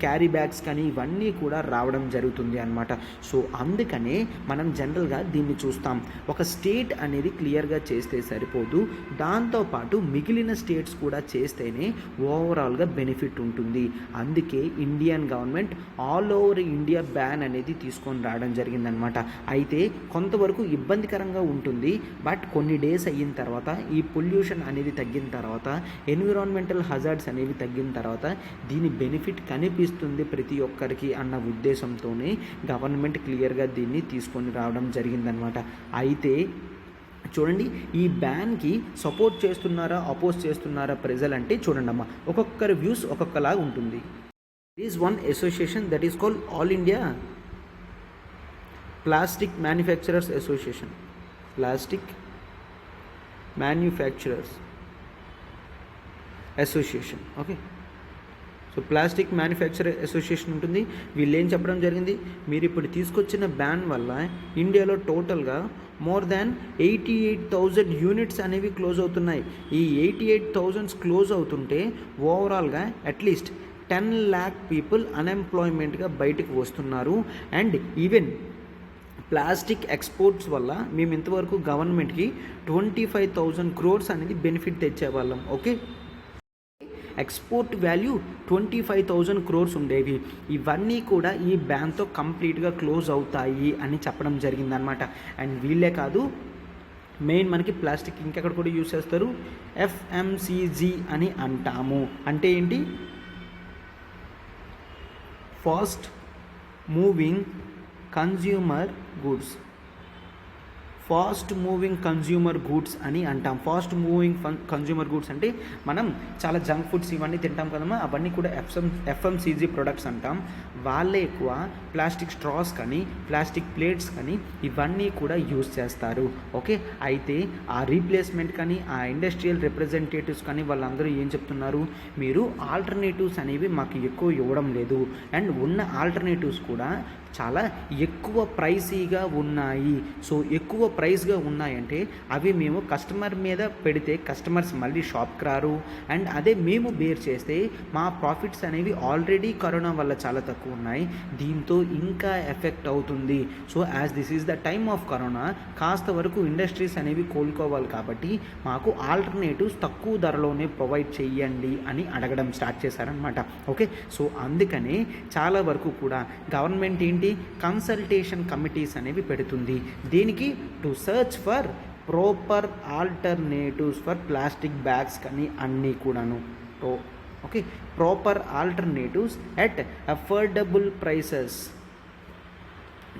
క్యారీ బ్యాగ్స్ కానీ ఇవన్నీ కూడా రావడం జరుగుతుంది అన్నమాట. సో అందుకనే మనం జనరల్గా దీన్ని చూస్తాం. ఒక స్టేట్ అనేది క్లియర్గా చేస్తే సరిపోదు, దాంతోపాటు మిగిలిన స్టేట్స్ కూడా చేస్తేనే ఓవరాల్గా బెనిఫిట్ బెనిఫిట్ ఉంటుంది. అందుకే Indian government all over India ban అనేది తీసుకొని రావడం జరిగిందనమాట. అయితే కొంతవరకు ఇబ్బందికరంగా ఉంటుంది, బట్ కొన్ని డేస్ అయిన తర్వాత ఈ పొల్యూషన్ అనేది తగ్గిన తర్వాత, ఎన్విరాన్మెంటల్ హజార్డ్స్ అనేవి తగ్గిన తర్వాత దీని బెనిఫిట్ కనిపిస్తుంది ప్రతి ఒక్కరికి అన్న ఉద్దేశంతోనే గవర్నమెంట్ క్లియర్గా దీన్ని తీసుకొని రావడం జరిగిందనమాట. అయితే చూడండి, ఈ బ్యాన్కి సపోర్ట్ చేస్తున్నారా అపోజ్ చేస్తున్నారా ప్రజలంటే చూడండి అమ్మా, ఒక్కొక్కరి వ్యూస్ ఒక్కొక్కలాగా ఉంటుంది. Is one association that is called all India plastic manufacturers association. Plastic manufacturers association. Okay, so plastic manufacturer association ఉంటుంది. వీళ్ళు ఏం చెప్పడం జరిగింది, మీరు ఇప్పుడు తీసుకొచ్చిన బ్యాన్ వల్ల ఇండియాలో టోటల్గా మోర్ దాన్ 88,000 యూనిట్స్ అనేవి క్లోజ్ అవుతున్నాయి. ఈ 88,000 క్లోజ్ అవుతుంటే ఓవరాల్గా అట్లీస్ట్ 10 lakh పీపుల్ అన్ఎంప్లాయ్మెంట్గా బయటకు వస్తున్నారు. అండ్ ఈవెన్ ప్లాస్టిక్ ఎక్స్పోర్ట్స్ వల్ల మేము ఇంతవరకు గవర్నమెంట్కి 25,000 crores అనేది బెనిఫిట్ తెచ్చేవాళ్ళం. ఓకే, ఎక్స్పోర్ట్ వాల్యూ 25,000 crores ఉండేవి. ఇవన్నీ కూడా ఈ బ్యాన్తో కంప్లీట్గా క్లోజ్ అవుతాయి అని చెప్పడం జరిగిందనమాట. అండ్ వీళ్ళే కాదు, మెయిన్ మనకి ప్లాస్టిక్ ఇంకెక్కడ కూడా యూజ్ చేస్తారు, FMCG అని అంటాము. అంటే ఏంటి, fast moving consumer goods. Fast moving consumer goods అని అంటాం. ఫాస్ట్ మూవింగ్ కన్జ్యూమర్ గూడ్స్ అంటే మనం చాలా జంక్ ఫుడ్స్ ఇవన్నీ తింటాం కదమ్మా, అవన్నీ కూడా FMCG ప్రొడక్ట్స్ అంటాం. వాళ్ళే ఎక్కువ ప్లాస్టిక్ స్ట్రాస్ కానీ ప్లాస్టిక్ ప్లేట్స్ కానీ ఇవన్నీ కూడా యూజ్ చేస్తారు. ఓకే, అయితే ఆ రీప్లేస్మెంట్ కానీ ఆ ఇండస్ట్రియల్ రిప్రజెంటేటివ్స్ కానీ వాళ్ళందరూ ఏం చెప్తున్నారు, మీరు ఆల్టర్నేటివ్స్ అనేవి మాకు ఎక్కువ ఇవ్వడం లేదు, అండ్ ఉన్న ఆల్టర్నేటివ్స్ కూడా చాలా ఎక్కువ ప్రైసీగా ఉన్నాయి. సో ఎక్కువ ప్రైస్గా ఉన్నాయంటే అవి మేము కస్టమర్ మీద పెడితే కస్టమర్స్ మళ్ళీ షాప్కి రారు, అండ్ అదే మేము బేర్ చేస్తే మా ప్రాఫిట్స్ అనేవి ఆల్రెడీ కరోనా వల్ల చాలా తక్కువ ఉన్నాయి, దీంతో ఇంకా ఎఫెక్ట్ అవుతుంది. So as this is the time of corona, కాస్త వరకు ఇండస్ట్రీస్ అనేవి కోలుకోవాలి కాబట్టి మాకు ఆల్టర్నేటివ్స్ తక్కువ ధరలోనే ప్రొవైడ్ చేయండి అని అడగడం స్టార్ట్ చేశారనమాట. ఓకే, సో అందుకనే చాలా వరకు కూడా గవర్నమెంట్ ఏంటి, కన్సల్టేషన్ కమిటీస్ అనేవి పెడుతుంది. దేనికి, to search for proper alternatives for plastic bags కానీ అన్నీ కూడాను. Okay, proper alternatives at affordable prices.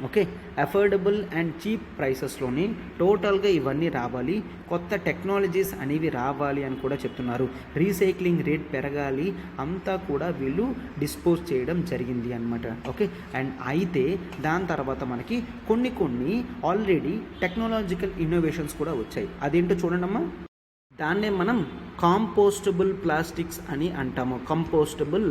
Okay, affordable and cheap ప్రైసెస్లోని టోటల్గా ఇవన్నీ రావాలి, కొత్త టెక్నాలజీస్ అనేవి రావాలి అని కూడా చెప్తున్నారు. రీసైక్లింగ్ రేట్ పెరగాలి, అంతా కూడా వీళ్ళు డిస్పోజ్ చేయడం జరిగింది అనమాట. ఓకే, అండ్ అయితే దాని తర్వాత మనకి కొన్ని ఆల్రెడీ టెక్నాలజికల్ ఇన్నోవేషన్స్ కూడా వచ్చాయి. అదేంటో చూడండమ్మా, దాన్నే మనం కాంపోస్టబుల్ ప్లాస్టిక్స్ అని అంటాము. కంపోస్టబుల్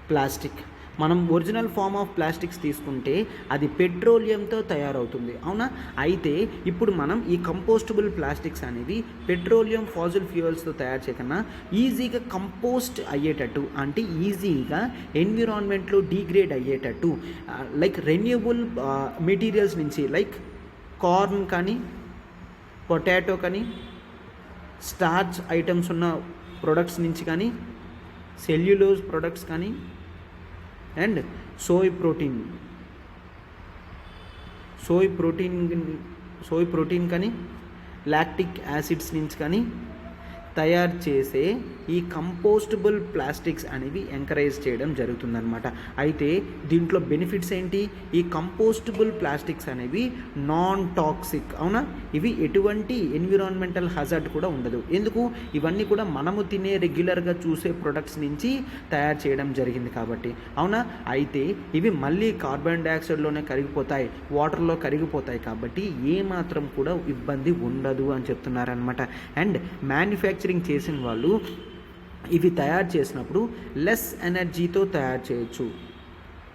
ప్లాస్టిక్, మనం ఒరిజినల్ ఫామ్ ఆఫ్ ప్లాస్టిక్స్ తీసుకుంటే అది పెట్రోలియంతో తయారవుతుంది, అవునా. అయితే ఇప్పుడు మనం ఈ కంపోస్టబుల్ ప్లాస్టిక్స్ అనేవి పెట్రోలియం ఫాజిల్ ఫ్యూయల్స్తో తయారు చేయకన్నా ఈజీగా కంపోస్ట్ అయ్యేటట్టు, అంటే ఈజీగా ఎన్విరాన్మెంట్లో డీగ్రేడ్ అయ్యేటట్టు, లైక్ రెన్యూబుల్ మెటీరియల్స్ నుంచి, లైక్ కార్న్ కానీ పొటాటో కానీ స్టార్చ్ ఐటమ్స్ ఉన్న ప్రొడక్ట్స్ నుంచి కానీ, సెల్యులోజ్ ప్రొడక్ట్స్ కానీ, అండ్ సోయ్ ప్రోటీన్ కానీ లాక్టిక్ యాసిడ్స్ నుంచి కానీ తయారు చేసే ఈ కంపోస్టబుల్ ప్లాస్టిక్స్ అనేవి ఎంకరేజ్ చేయడం జరుగుతుందన్నమాట. అయితే దీంట్లో బెనిఫిట్స్ ఏంటి, ఈ కంపోస్టబుల్ ప్లాస్టిక్స్ అనేవి నాన్ టాక్సిక్, అవునా. ఇవి ఎటువంటి ఎన్విరాన్మెంటల్ హజార్డ్ కూడా ఉండదు. ఎందుకు, ఇవన్నీ కూడా మనము తినే రెగ్యులర్గా చూసే ప్రొడక్ట్స్ నుంచి తయారు చేయడం జరిగింది కాబట్టి, అవునా. అయితే ఇవి మళ్ళీ కార్బన్ డైఆక్సైడ్లోనే కరిగిపోతాయి, వాటర్లో కరిగిపోతాయి కాబట్టి ఏమాత్రం కూడా ఇబ్బంది ఉండదు అని చెప్తున్నారనమాట. అండ్ మ్యానుఫ్యాక్చరింగ్ చేసిన వాళ్ళు ఇవి తయారు చేసినప్పుడు లెస్ ఎనర్జీతో తయారు చేయొచ్చు.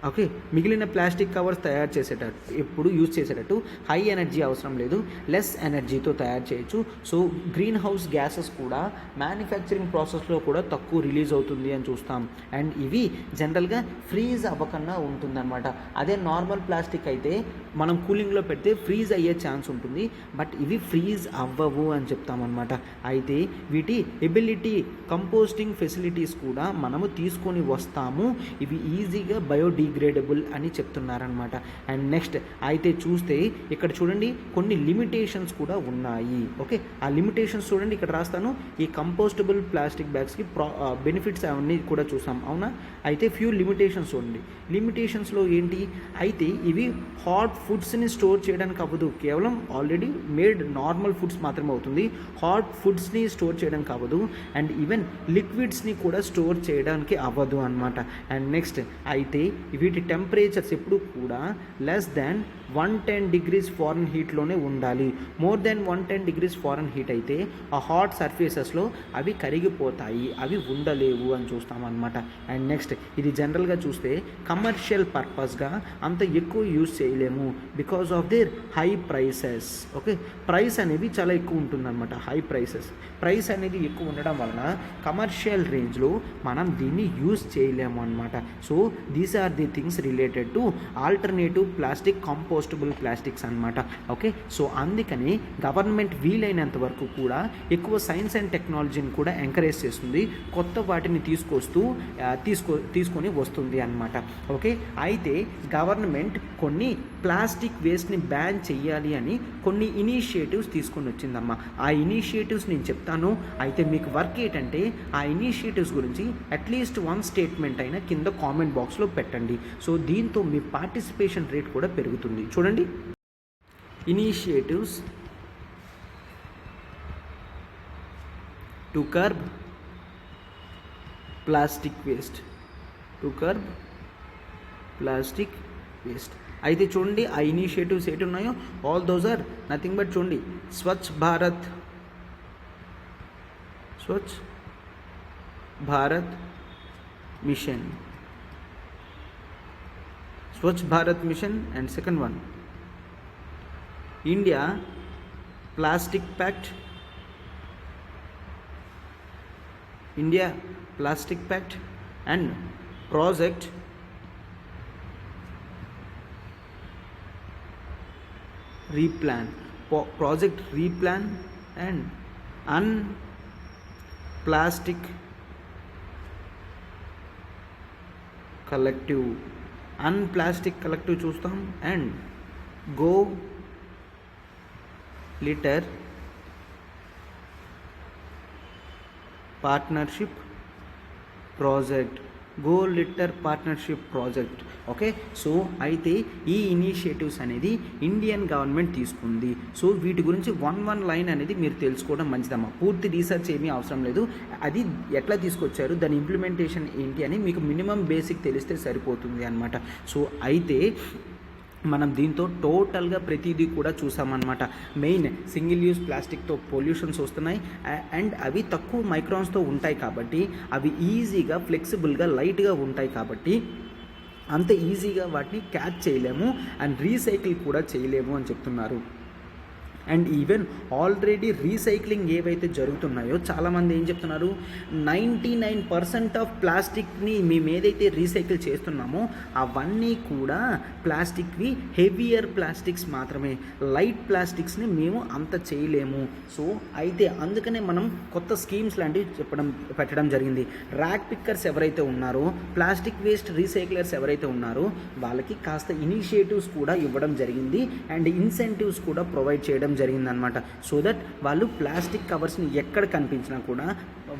ఓకే, మిగిలిన ప్లాస్టిక్ కవర్స్ తయారు చేసేటట్టు ఎప్పుడు యూజ్ చేసేటట్టు హై ఎనర్జీ అవసరం లేదు, లెస్ ఎనర్జీతో తయారు చేయొచ్చు. సో గ్రీన్ హౌస్ గ్యాసెస్ కూడా మ్యానుఫ్యాక్చరింగ్ ప్రాసెస్లో కూడా తక్కువ రిలీజ్ అవుతుంది అని చూస్తాం. అండ్ ఇవి జనరల్గా ఫ్రీజ్ అవ్వకుండా ఉంటుందన్నమాట. అదే నార్మల్ ప్లాస్టిక్ అయితే మనం కూలింగ్లో పెడితే ఫ్రీజ్ అయ్యే ఛాన్స్ ఉంటుంది, బట్ ఇవి ఫ్రీజ్ అవ్వవు అని చెప్తామన్నమాట. అయితే వీటి ఎబిలిటీ, కంపోస్టింగ్ ఫెసిలిటీస్ కూడా మనము తీసుకొని వస్తాము. ఇవి ఈజీగా బయోడిగ్రేడబుల్ అని చెప్తున్నారనమాట. అండ్ నెక్స్ట్ అయితే చూస్తే ఇక్కడ చూడండి కొన్ని లిమిటేషన్స్ కూడా ఉన్నాయి. ఓకే, ఆ లిమిటేషన్స్ చూడండి, ఇక్కడ రాస్తాను. ఈ కంపోస్టబుల్ ప్లాస్టిక్ బ్యాగ్స్కి బెనిఫిట్స్ అవన్నీ కూడా చూసాం, అవునా? అయితే ఫ్యూ లిమిటేషన్స్ చూడండి. లిమిటేషన్స్లో ఏంటి అయితే ఇవి హాట్ ఫుడ్స్ని స్టోర్ చేయడానికి అవ్వదు, కేవలం ఆల్రెడీ మేడ్ నార్మల్ ఫుడ్స్ మాత్రమే అవుతుంది. హాట్ ఫుడ్స్ని స్టోర్ చేయడానికి అవ్వదు, అండ్ ఈవెన్ లిక్విడ్స్ని కూడా స్టోర్ చేయడానికి అవ్వదు అనమాట. అండ్ నెక్స్ట్ అయితే వీటి టెంపరేచర్స్ ఎప్పుడు కూడా లెస్ దాన్ 110 degrees ఫారెన్ హీట్లోనే ఉండాలి. More than 110 degrees foreign heat అయితే ఆ హాట్ సర్ఫేసెస్లో అవి కరిగిపోతాయి, అవి ఉండలేవు అని చూస్తామన్నమాట. అండ్ నెక్స్ట్ ఇది జనరల్గా చూస్తే కమర్షియల్ పర్పస్గా అంత ఎక్కువ యూజ్ చేయలేము because of their high prices. Okay, price అనేది చాలా ఎక్కువ ఉంటుందన్నమాట. హై ప్రైస్ అనేది ఎక్కువ ఉండడం వలన కమర్షియల్ రేంజ్లో మనం దీన్ని యూజ్ చేయలేము అనమాట. So these are the things related to alternative plastic, compostable plastics అనమాట. ఓకే, సో అందుకని గవర్నమెంట్ వీలైనంత వరకు కూడా ఎక్కువ సైన్స్ అండ్ టెక్నాలజీని కూడా ఎంకరేజ్ చేస్తుంది, కొత్త వాటిని తీసుకొని వస్తుంది అనమాట. ఓకే, అయితే గవర్నమెంట్ కొన్ని ప్లాస్టిక్ వేస్ట్ని బ్యాన్ చెయ్యాలి అని కొన్ని ఇనిషియేటివ్స్ తీసుకొని వచ్చిందమ్మా. ఆ ఇనిషియేటివ్స్ నేను చెప్తాను. అయితే మీకు వర్క్ ఏంటంటే ఆ ఇనిషియేటివ్స్ గురించి అట్లీస్ట్ వన్ స్టేట్మెంట్ అయినా కింద కామెంట్ బాక్స్లో పెట్టండి. సో దీంతో మీ పార్టిసిపేషన్ రేట్ కూడా పెరుగుతుంది. చూడండి, initiatives to curb plastic waste, అయితే చూడండి ఆ ఇనిషియేటివ్స్ ఏంటి ఉన్నాయో, all those are nothing but చూడండి Swachh Bharat mission and second one India plastic pact and project replan and unplastic collective చూస్తాం. And go litter partnership project. Okay, so అయితే ఈ initiatives అనేది ఇండియన్ గవర్నమెంట్ తీసుకుంది. సో వీటి గురించి వన్ లైన్ అనేది మీరు తెలుసుకోవడం మంచిదమ్మా. పూర్తి రీసెర్చ్ ఏమీ అవసరం లేదు, అది ఎట్లా తీసుకొచ్చారు, దాని ఇంప్లిమెంటేషన్ ఏంటి అని మీకు మినిమం బేసిక్ తెలిస్తే సరిపోతుంది అనమాట. సో అయితే మనం దీంతో టోటల్గా ప్రతిదీ కూడా చూసామన్నమాట. మెయిన్ సింగిల్ యూజ్ ప్లాస్టిక్తో పొల్యూషన్స్ వస్తున్నాయి, అండ్ అవి తక్కువ మైక్రాన్స్తో ఉంటాయి కాబట్టి అవి ఈజీగా ఫ్లెక్సిబుల్గా లైట్గా ఉంటాయి కాబట్టి అంత ఈజీగా వాటిని క్యాచ్ చేయలేము అండ్ రీసైకిల్ కూడా చేయలేము అని చెప్తున్నారు. అండ్ ఈవెన్ ఆల్రెడీ రీసైక్లింగ్ ఏవైతే జరుగుతున్నాయో చాలామంది ఏం చెప్తున్నారు, 99% ఆఫ్ ప్లాస్టిక్ని మేము ఏదైతే రీసైకిల్ చేస్తున్నామో అవన్నీ కూడా ప్లాస్టిక్వి హెవియర్ ప్లాస్టిక్స్ మాత్రమే, లైట్ ప్లాస్టిక్స్ని మేము అంత చేయలేము. సో అయితే అందుకనే మనం కొత్త స్కీమ్స్ లాంటివి పెట్టడం జరిగింది. ర్యాక్ పిక్కర్స్ ఎవరైతే ఉన్నారో, ప్లాస్టిక్ వేస్ట్ రీసైక్లర్స్ ఎవరైతే ఉన్నారో వాళ్ళకి కాస్త ఇనిషియేటివ్స్ కూడా ఇవ్వడం జరిగింది అండ్ ఇన్సెంటివ్స్ కూడా ప్రొవైడ్ చేయడం జరిగిందనమాట. సో దట్ వాళ్ళు ప్లాస్టిక్ కవర్స్ని ఎక్కడ కనిపించినా కూడా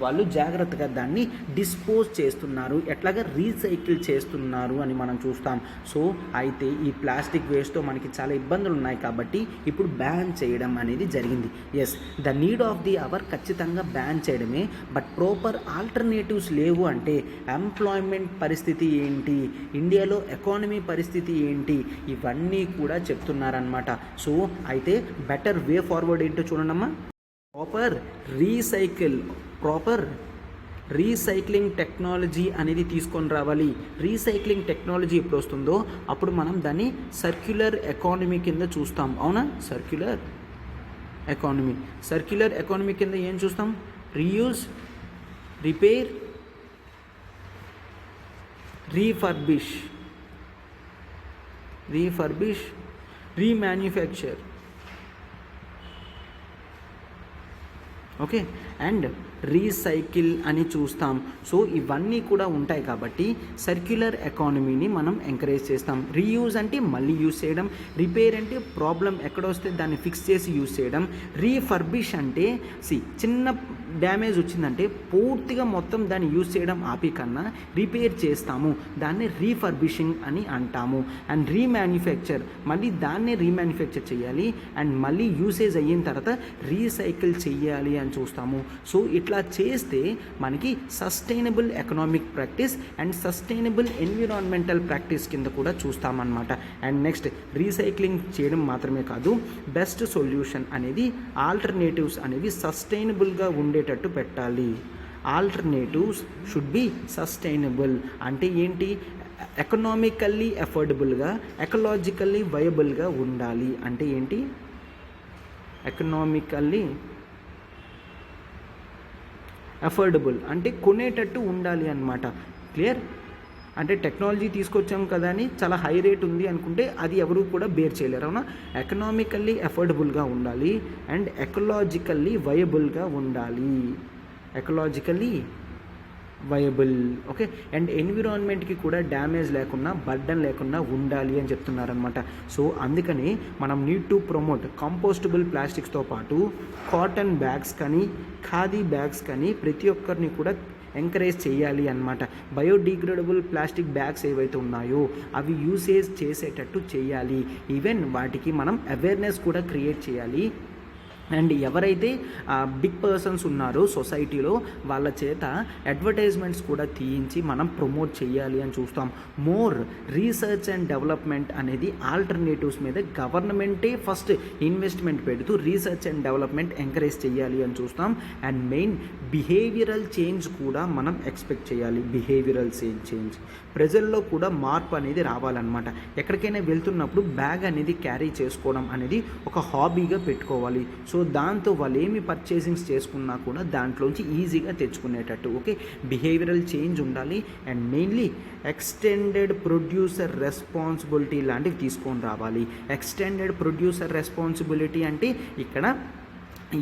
వాళ్ళు జాగ్రత్తగా దాన్ని డిస్పోజ్ చేస్తున్నారు, ఎట్లాగా రీసైకిల్ చేస్తున్నారు అని మనం చూస్తాం. సో అయితే ఈ ప్లాస్టిక్ వేస్ట్తో మనకి చాలా ఇబ్బందులు ఉన్నాయి కాబట్టి ఇప్పుడు బ్యాన్ చేయడం అనేది జరిగింది. Yes, the need of the hour ఖచ్చితంగా బ్యాన్ చేయడమే, బట్ ప్రాపర్ ఆల్టర్నేటివ్స్ లేవు అంటే ఎంప్లాయ్మెంట్ పరిస్థితి ఏంటి, ఇండియాలో ఎకానమీ పరిస్థితి ఏంటి, ఇవన్నీ కూడా చెప్తున్నారనమాట. సో అయితే బెటర్ వే ఫార్వర్డ్ ఏంటో చూడండమ్మా. ప్రాపర్ రీసైక్లింగ్ టెక్నాలజీ అనేది తీసుకొని రావాలి. రీసైక్లింగ్ టెక్నాలజీ ఎప్పుడు వస్తుందో అప్పుడు మనం దాన్ని సర్క్యులర్ ఎకానమీ కింద చూస్తాం. అవునా? సర్క్యులర్ ఎకానమీ కింద ఏం చూస్తాం? Reuse, repair, refurbish, remanufacture, okay, and recycle అని చూస్తాం. సో ఇవన్నీ కూడా ఉంటాయి కాబట్టి సర్క్యులర్ ఎకానమీని మనం ఎంకరేజ్ చేస్తాం. రీయూజ్ అంటే మళ్ళీ యూజ్ చేయడం, రిపేర్ అంటే ప్రాబ్లం ఎక్కడొస్తే దాన్ని ఫిక్స్ చేసి యూజ్ చేయడం, రీఫర్బిష్ అంటే చిన్న డ్యామేజ్ వచ్చిందంటే పూర్తిగా మొత్తం దాన్ని యూజ్ చేయడం ఆపి కన్నా రిపేర్ చేస్తాము, దాన్ని రీఫర్బిషింగ్ అని అంటాము. అండ్ రీమ్యాన్యుఫ్యాక్చర్, మళ్ళీ దాన్నే రీమ్యాన్యుఫ్యాక్చర్ చేయాలి అండ్ మళ్ళీ యూసేజ్ అయిన తర్వాత రీసైకిల్ చేయాలి అని చూస్తాము. సో ఇట్లా చేస్తే మనకి sustainable economic practice and sustainable environmental practice కింద కూడా చూస్తామన్నమాట. అండ్ నెక్స్ట్ రీసైక్లింగ్ చేయడం మాత్రమే కాదు, బెస్ట్ సొల్యూషన్ అనేది ఆల్టర్నేటివ్స్ అనేవి సస్టైనబుల్గా ఉండేటట్టు పెట్టాలి. ఆల్టర్నేటివ్స్ షుడ్ బి సస్టైనబుల్ అంటే ఏంటి? ఎకనామికల్లీ అఫోర్డబుల్గా, ఎకలాజికల్లీ వయబుల్గా ఉండాలి. అంటే ఏంటి? ఎకనామికల్లీ అఫోర్డబుల్ అంటే కొనేటట్టు ఉండాలి అన్నమాట. క్లియర్? అంటే టెక్నాలజీ తీసుకొచ్చాం కదా అని చాలా హై రేట్ ఉంది అనుకుంటే అది ఎవరు కూడా బేర్ చేయలేరు. అవునా? ఎకనామికల్లీ అఫోర్డబుల్గా ఉండాలి అండ్ ఎకలాజికల్లీ వయబుల్గా ఉండాలి. ఓకే, అండ్ ఎన్విరాన్మెంట్కి కూడా డ్యామేజ్ లేకుండా, బర్డన్ లేకుండా ఉండాలి అని చెప్తున్నారనమాట. సో అందుకని మనం నీడ్ టు ప్రమోట్ కంపోస్టబుల్ ప్లాస్టిక్స్తో పాటు కాటన్ బ్యాగ్స్ కానీ, ఖాదీ బ్యాగ్స్ కానీ ప్రతి ఒక్కరిని కూడా ఎంకరేజ్ చేయాలి అన్నమాట. బయోడిగ్రేడబుల్ ప్లాస్టిక్ బ్యాగ్స్ ఏవైతే ఉన్నాయో అవి యూసేజ్ చేసేటట్టు చేయాలి. ఈవెన్ వాటికి మనం అవేర్నెస్ కూడా క్రియేట్ చేయాలి. అండ్ ఎవరైతే బిగ్ పర్సన్స్ ఉన్నారో సొసైటీలో వాళ్ళ చేత అడ్వర్టైజ్మెంట్స్ కూడా తీయించి మనం ప్రమోట్ చేయాలి అని చూస్తాం. మోర్ రీసెర్చ్ అండ్ డెవలప్మెంట్ అనేది ఆల్టర్నేటివ్స్ మీద గవర్నమెంటే ఫస్ట్ ఇన్వెస్ట్మెంట్ పెడుతూ రీసెర్చ్ అండ్ డెవలప్మెంట్ ఎంకరేజ్ చేయాలి అని చూస్తాం. అండ్ మెయిన్ బిహేవియరల్ చేంజ్ కూడా మనం ఎక్స్పెక్ట్ చేయాలి. బిహేవియరల్ చేంజ్ ప్రజల్లో కూడా మార్పు అనేది రావాలన్నమాట. ఎక్కడికైనా వెళ్తున్నప్పుడు బ్యాగ్ అనేది క్యారీ చేసుకోవడం అనేది ఒక హాబీగా పెట్టుకోవాలి. సో దాంతో వాళ్ళు ఏమి పర్చేసింగ్స్ చేసుకున్నా కూడా దాంట్లోంచి ఈజీగా తెచ్చుకునేటట్టు. ఓకే, బిహేవియరల్ చేంజ్ ఉండాలి. And mainly extended producer responsibility లాంటివి తీసుకొని రావాలి. ఎక్స్టెండెడ్ ప్రొడ్యూసర్ రెస్పాన్సిబిలిటీ అంటే ఇక్కడ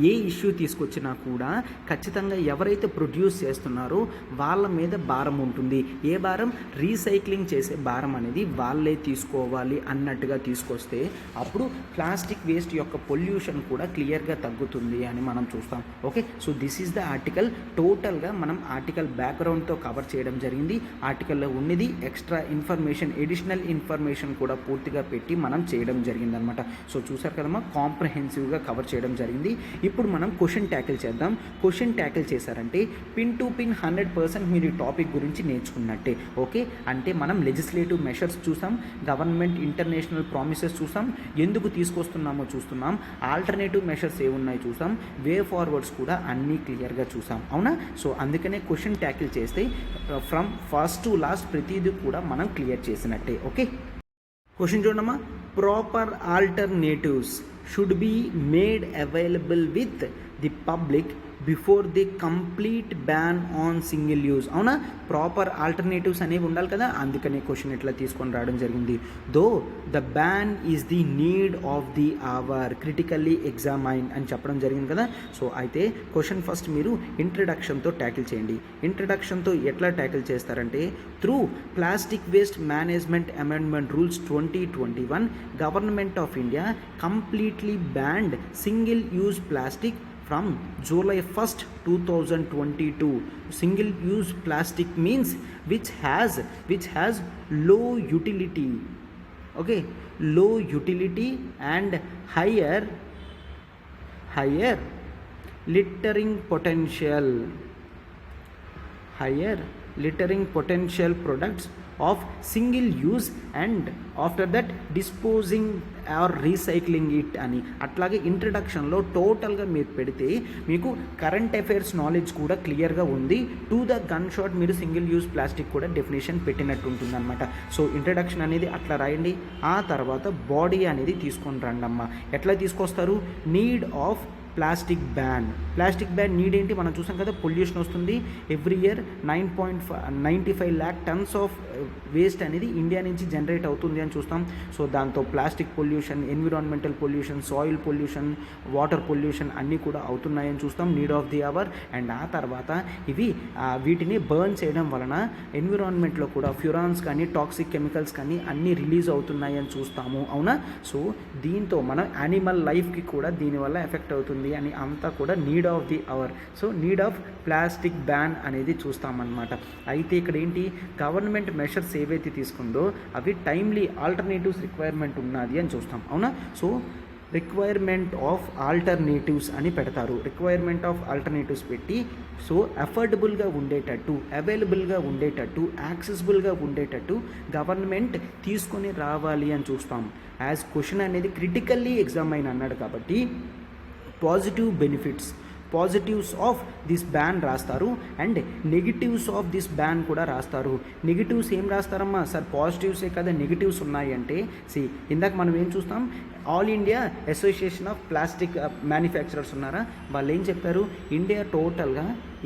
ఏ ఇష్యూ తీసుకొచ్చినా కూడా ఖచ్చితంగా ఎవరైతే ప్రొడ్యూస్ చేస్తున్నారో వాళ్ళ మీద భారం ఉంటుంది. ఏ భారం? రీసైక్లింగ్ చేసే భారం అనేది వాళ్ళే తీసుకోవాలి అన్నట్టుగా తీసుకొస్తే అప్పుడు ప్లాస్టిక్ వేస్ట్ యొక్క పొల్యూషన్ కూడా క్లియర్గా తగ్గుతుంది అని మనం చూస్తాం. Okay, so this is the article. టోటల్గా మనం ఆర్టికల్ బ్యాక్గ్రౌండ్తో కవర్ చేయడం జరిగింది. ఆర్టికల్లో ఉన్నది ఎక్స్ట్రా ఇన్ఫర్మేషన్, ఎడిషనల్ ఇన్ఫర్మేషన్ కూడా పూర్తిగా పెట్టి మనం చేయడం జరిగిందనమాట. సో చూసారు కదమ్మా, కాంప్రహెన్సివ్గా కవర్ చేయడం జరిగింది. ఇప్పుడు మనం క్వశ్చన్ ట్యాకిల్ చేద్దాం. క్వశ్చన్ ట్యాకిల్ చేశారంటే పిన్ టు పిన్ 100% మీరు ఈ టాపిక్ గురించి నేర్చుకున్నట్టే. ఓకే, అంటే మనం లెజిస్లేటివ్ మెషర్స్ చూసాం, గవర్నమెంట్ ఇంటర్నేషనల్ ప్రామిసెస్ చూసాం, ఎందుకు తీసుకొస్తున్నామో చూస్తున్నాం, ఆల్టర్నేటివ్ మెషర్స్ ఏమున్నాయి చూసాం, వే ఫార్వర్డ్స్ కూడా అన్నీ క్లియర్గా చూసాం. అవునా? సో అందుకనే క్వశ్చన్ ట్యాకిల్ చేస్తే ఫ్రమ్ ఫస్ట్ టు లాస్ట్ ప్రతిదీ కూడా మనం క్లియర్ చేసినట్టే. ఓకే, క్వశ్చన్ చూడమ్మా. Proper alternatives should be made available with the public before the complete ban on single use. అవునా? ప్రాపర్ ఆల్టర్నేటివ్స్ అనేవి ఉండాలి కదా, అందుకనే క్వశ్చన్ ఇట్లా తీసుకొని రావడం జరిగింది. Though the ban is the need of the hour, critically examine అని చెప్పడం జరిగింది కదా. సో అయితే క్వశ్చన్ ఫస్ట్ మీరు ఇంట్రడక్షన్తో ట్యాకిల్ చేయండి. ఇంట్రడక్షన్తో ఎట్లా ట్యాకిల్ చేస్తారంటే through plastic waste management amendment rules 2021 government of India completely banned single use plastic from July 1st 2022. Single use plastic means which has low utility. Okay, low utility and higher littering potential. Higher littering potential products of single use and after that disposing or recycling it అని అట్లాగే ఇంట్రడక్షన్లో టోటల్గా మీరు పెడితే మీకు current affairs knowledge కూడా క్లియర్గా ఉంది. To the gun shot మీరు సింగిల్ యూజ్ ప్లాస్టిక్ కూడా డెఫినేషన్ పెట్టినట్టు ఉంటుంది అనమాట. సో ఇంట్రడక్షన్ అనేది అట్లా రాయండి. ఆ తర్వాత బాడీ అనేది తీసుకొని రండి అమ్మ. ఎట్లా తీసుకొస్తారు? Need of plastic ban need ఏంటి మనం చూసాం కదా, పొల్యూషన్ వస్తుంది. Every year 9.95 lakh tons of waste అనేది ఇండియా నుంచి జనరేట్ అవుతుంది అని చూస్తాం. సో దాంతో plastic pollution, environmental pollution, soil pollution, water pollution అన్నీ కూడా అవుతున్నాయని చూస్తాం. Need of the hour. And ఆ తర్వాత వీటిని బర్న్ చేయడం వలన ఎన్విరాన్మెంట్లో కూడా ఫ్యూరాన్స్ కానీ టాక్సిక్ కెమికల్స్ కానీ అన్నీ రిలీజ్ అవుతున్నాయి అని చూస్తాము, అవునా? సో దీంతో మన యానిమల్ లైఫ్కి కూడా దీనివల్ల ఎఫెక్ట్ అవుతుంది అని అంతా కూడా need of the hour. So need of plastic ban అనేది చూస్తామన్నమాట. అయితే ఇక్కడ ఏంటి, గవర్నమెంట్ మెషర్స్ ఏవైతే తీసుకుందో అవి టైమ్లీ ఆల్టర్నేటివ్స్ రిక్వైర్మెంట్ ఉన్నది అని చూస్తాం, అవునా? సో రిక్వైర్మెంట్ ఆఫ్ ఆల్టర్నేటివ్స్ అని పెడతారు. రిక్వైర్మెంట్ ఆఫ్ ఆల్టర్నేటివ్స్ పెట్టి సో అఫోర్డబుల్గా ఉండేటట్టు, అవైలబుల్గా ఉండేటట్టు, యాక్సెసిబుల్గా ఉండేటట్టు గవర్నమెంట్ తీసుకొని రావాలి అని చూస్తాం. యాజ్ క్వశ్చన్ అనేది క్రిటికల్లీ ఎగ్జామైన్ అన్నాడు కాబట్టి పాజిటివ్స్ ఆఫ్ దిస్ బ్యాన్ రాస్తారు and negatives of this ban కూడా రాస్తారు. నెగిటివ్స్ ఏం రాస్తారమ్మా? సార్ పాజిటివ్సే కదా నెగిటివ్స్ ఉన్నాయి అంటే, ఇందాక మనం ఏం చూస్తాం, all India association of plastic manufacturers ఉన్నారా, వాళ్ళు ఏం చెప్పారు, ఇండియా టోటల్గా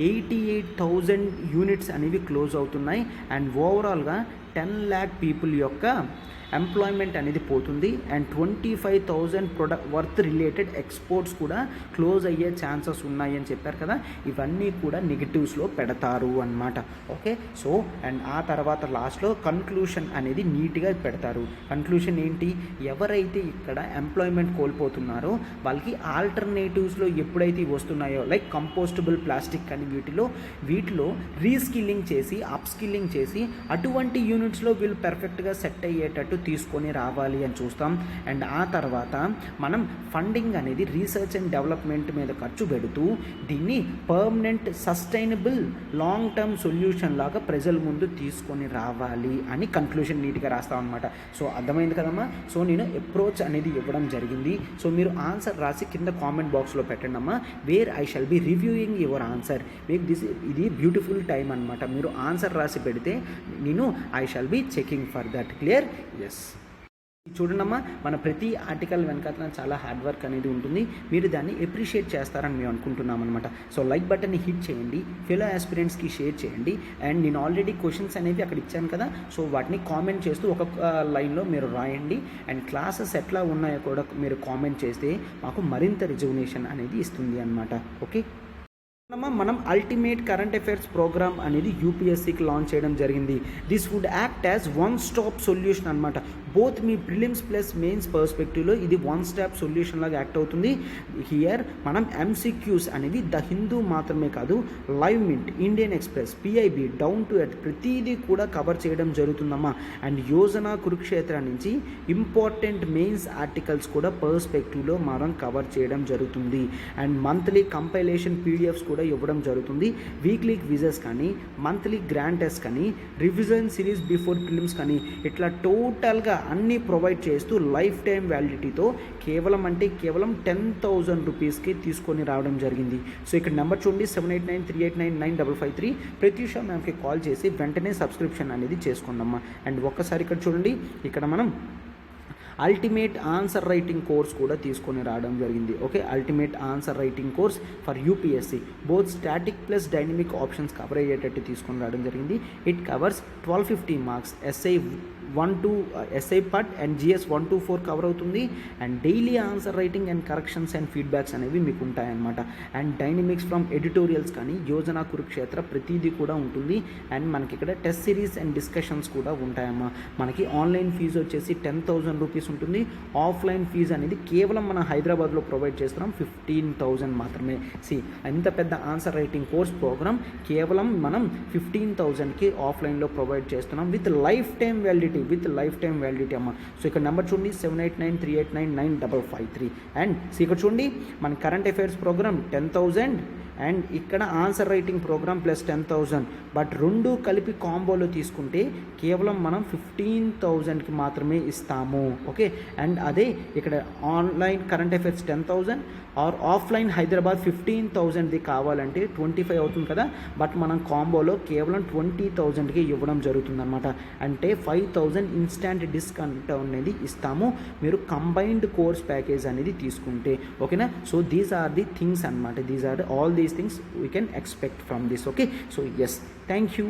88,000 యూనిట్స్ అనేవి క్లోజ్ అవుతున్నాయి అండ్ ఓవరాల్గా 10 lakh పీపుల్ యొక్క ఎంప్లాయ్మెంట్ అనేది పోతుంది అండ్ 25,000 వర్త్ రిలేటెడ్ ఎక్స్పోర్ట్స్ కూడా క్లోజ్ అయ్యే ఛాన్సెస్ ఉన్నాయి అని చెప్పారు కదా. ఇవన్నీ కూడా నెగిటివ్స్లో పెడతారు అన్నమాట. ఓకే, సో అండ్ ఆ తర్వాత లాస్ట్లో కన్క్లూషన్ అనేది నీట్గా పెడతారు. కన్క్లూషన్ ఏంటి, ఎవరైతే ఇక్కడ ఎంప్లాయ్మెంట్ కోల్పోతున్నారో వాళ్ళకి ఆల్టర్నేటివ్స్లో ఎప్పుడైతే వస్తున్నాయో లైక్ కంపోస్టబుల్ ప్లాస్టిక్ అని వీటిలో రీస్కిల్లింగ్ చేసి అప్స్కిల్లింగ్ చేసి అటువంటి యూనిట్స్లో వీళ్ళు పర్ఫెక్ట్గా సెట్ అయ్యేటట్టు తీసుకొని రావాలి అని చూస్తాం. అండ్ ఆ తర్వాత మనం ఫండింగ్ అనేది రీసెర్చ్ అండ్ డెవలప్మెంట్ మీద ఖర్చు పెడుతూ దీన్ని permanent sustainable long term solution లాగా ప్రజల ముందు తీసుకొని రావాలి అని కన్క్లూషన్ నీట్గా రాస్తాం అనమాట. సో అర్థమైంది కదమ్మా. సో నేను అప్రోచ్ అనేది ఇవ్వడం జరిగింది. సో మీరు ఆన్సర్ రాసి కింద కామెంట్ బాక్స్లో పెట్టండి అమ్మా, where I shall B reviewing your answer. మీకు ఇది బ్యూటిఫుల్ టైం అనమాట. మీరు ఆన్సర్ రాసి పెడితే నేను I shall be checking for that. Clear? Yes. చూడండమ్మా, మన ప్రతి ఆర్టికల్ వెనకాల చాలా హార్డ్ వర్క్ అనేది ఉంటుంది. మీరు దాన్ని అప్రిషియేట్ చేస్తారని మేము అనుకుంటున్నాం అనమాట. సో లైక్ బటన్ని హిట్ చేయండి, ఫెలో ఆస్పిరెంట్స్కి షేర్ చేయండి. అండ్ నేను ఆల్రెడీ క్వశ్చన్స్ అనేవి అక్కడ ఇచ్చాను కదా, సో వాటిని కామెంట్ చేస్తూ ఒక్కొక్క లైన్లో మీరు రాయండి. అండ్ క్లాసెస్ ఎట్లా ఉన్నాయో కూడా మీరు కామెంట్ చేస్తే మాకు మరింత రిజర్వేషన్ అనేది ఇస్తుంది అనమాట. ఓకే, మనం అల్టిమేట్ కరెంట్ అఫైర్స్ ప్రోగ్రామ్ అనేది యూపీఎస్సీకి లాంచ్ చేయడం జరిగింది. This would act as one stop solution అనమాట. బోత్ మీ ప్రిలిమ్స్ ప్లస్ మెయిన్స్ పర్స్పెక్టివ్లో ఇది వన్ స్టాప్ సొల్యూషన్ లాగా యాక్ట్ అవుతుంది. హియర్ మనం ఎంసీక్యూస్ అనేవి ద హిందూ మాత్రమే కాదు, live mint, Indian express, PIB, down to earth ప్రతిదీ కూడా కవర్ చేయడం జరుగుతుందమ్మా. అండ్ యోజన కురుక్షేత్ర నుంచి ఇంపార్టెంట్ మెయిన్స్ ఆర్టికల్స్ కూడా పర్స్పెక్టివ్లో మనం కవర్ చేయడం జరుగుతుంది. అండ్ మంత్లీ కంపైలేషన్ పీడిఎఫ్స్ కూడా ఇవ్వడం జరుగుతుంది. వీక్లీ క్విజెస్ కానీ, మంత్లీ గ్రాండ్ టెస్ట్ కానీ, రివిజన్ సిరీస్ బిఫోర్ ప్రిలిమ్స్ కానీ, ఇట్లా టోటల్గా అన్నీ ప్రొవైడ్ చేస్తూ లైఫ్ టైం వ్యాలిడిటీతో కేవలం 10,000 రూపీస్కి తీసుకొని రావడం జరిగింది. సో ఇక్కడ నెంబర్ చూడండి, 7893899553. ప్రత్యూష మ్యామ్కి కాల్ చేసి వెంటనే సబ్స్క్రిప్షన్ అనేది చేసుకోండమ్మా. అండ్ ఒక్కసారి ఇక్కడ చూడండి, ఇక్కడ మనం అల్టిమేట్ ఆన్సర్ రైటింగ్ కోర్స్ కూడా తీసుకొని రావడం జరిగింది. Okay, ultimate answer writing course for UPSC both static plus dynamic options cover అయ్యేటట్టు తీసుకొని రావడం జరిగింది. It covers 1250 marks, essay 1 to essay part and GS 1 to 4 cover అవుతుంది. And daily answer writing and corrections and feedbacks అనేవి మీకు ఉంటాయన్నమాట. And dynamics from editorials కానీ, యోజన కురుక్షేత్ర ప్రతిదీ కూడా ఉంటుంది. అండ్ మనకి ఇక్కడ టెస్ట్ సిరీస్ అండ్ డిస్కషన్స్ కూడా ఉంటాయమ్మా. మనకి ఆన్లైన్ ఫీజు వచ్చేసి 10,000 రూపీస్ ఉంటుంది. ఆఫ్లైన్ ఫీజు అనేది కేవలం మన హైదరాబాద్లో ప్రొవైడ్ చేస్తున్నాం 15,000 మాత్రమే. ఎంత పెద్ద ఆన్సర్ రైటింగ్ కోర్స్ ప్రోగ్రామ్ కేవలం మనం 15,000కి ఆఫ్లైన్లో ప్రొవైడ్ చేస్తున్నాం విత్ లైఫ్ టైం వ్యాలిడిటీ అమ్మ. సో ఇక్కడ నెంబర్ చూడండి, 7893899553. అండ్ ఇక్కడ చూడండి, మన కరెంట్ అఫైర్స్ ప్రోగ్రామ్ 10,000 అండ్ ఇక్కడ answer writing programme plus 10,000. But రెండు కలిపి కాంబోలో తీసుకుంటే కేవలం మనం 15,000కి మాత్రమే ఇస్తాము. ఓకే, అండ్ అదే ఇక్కడ online current affairs 10,000 or offline Hyderabad 15,000ది కావాలంటే 25 అవుతుంది కదా. బట్ మనం కాంబోలో కేవలం 20,000కి ఇవ్వడం జరుగుతుంది అనమాట. అంటే 5,000 ఇన్స్టాంట్ డిస్కౌంట్ అనేది ఇస్తాము మీరు కంబైన్డ్ కోర్స్ ప్యాకేజ్ అనేది తీసుకుంటే. ఓకేనా, so these are the things అనమాట. These are all these things we can expect from this. Okay, so yes, thank you.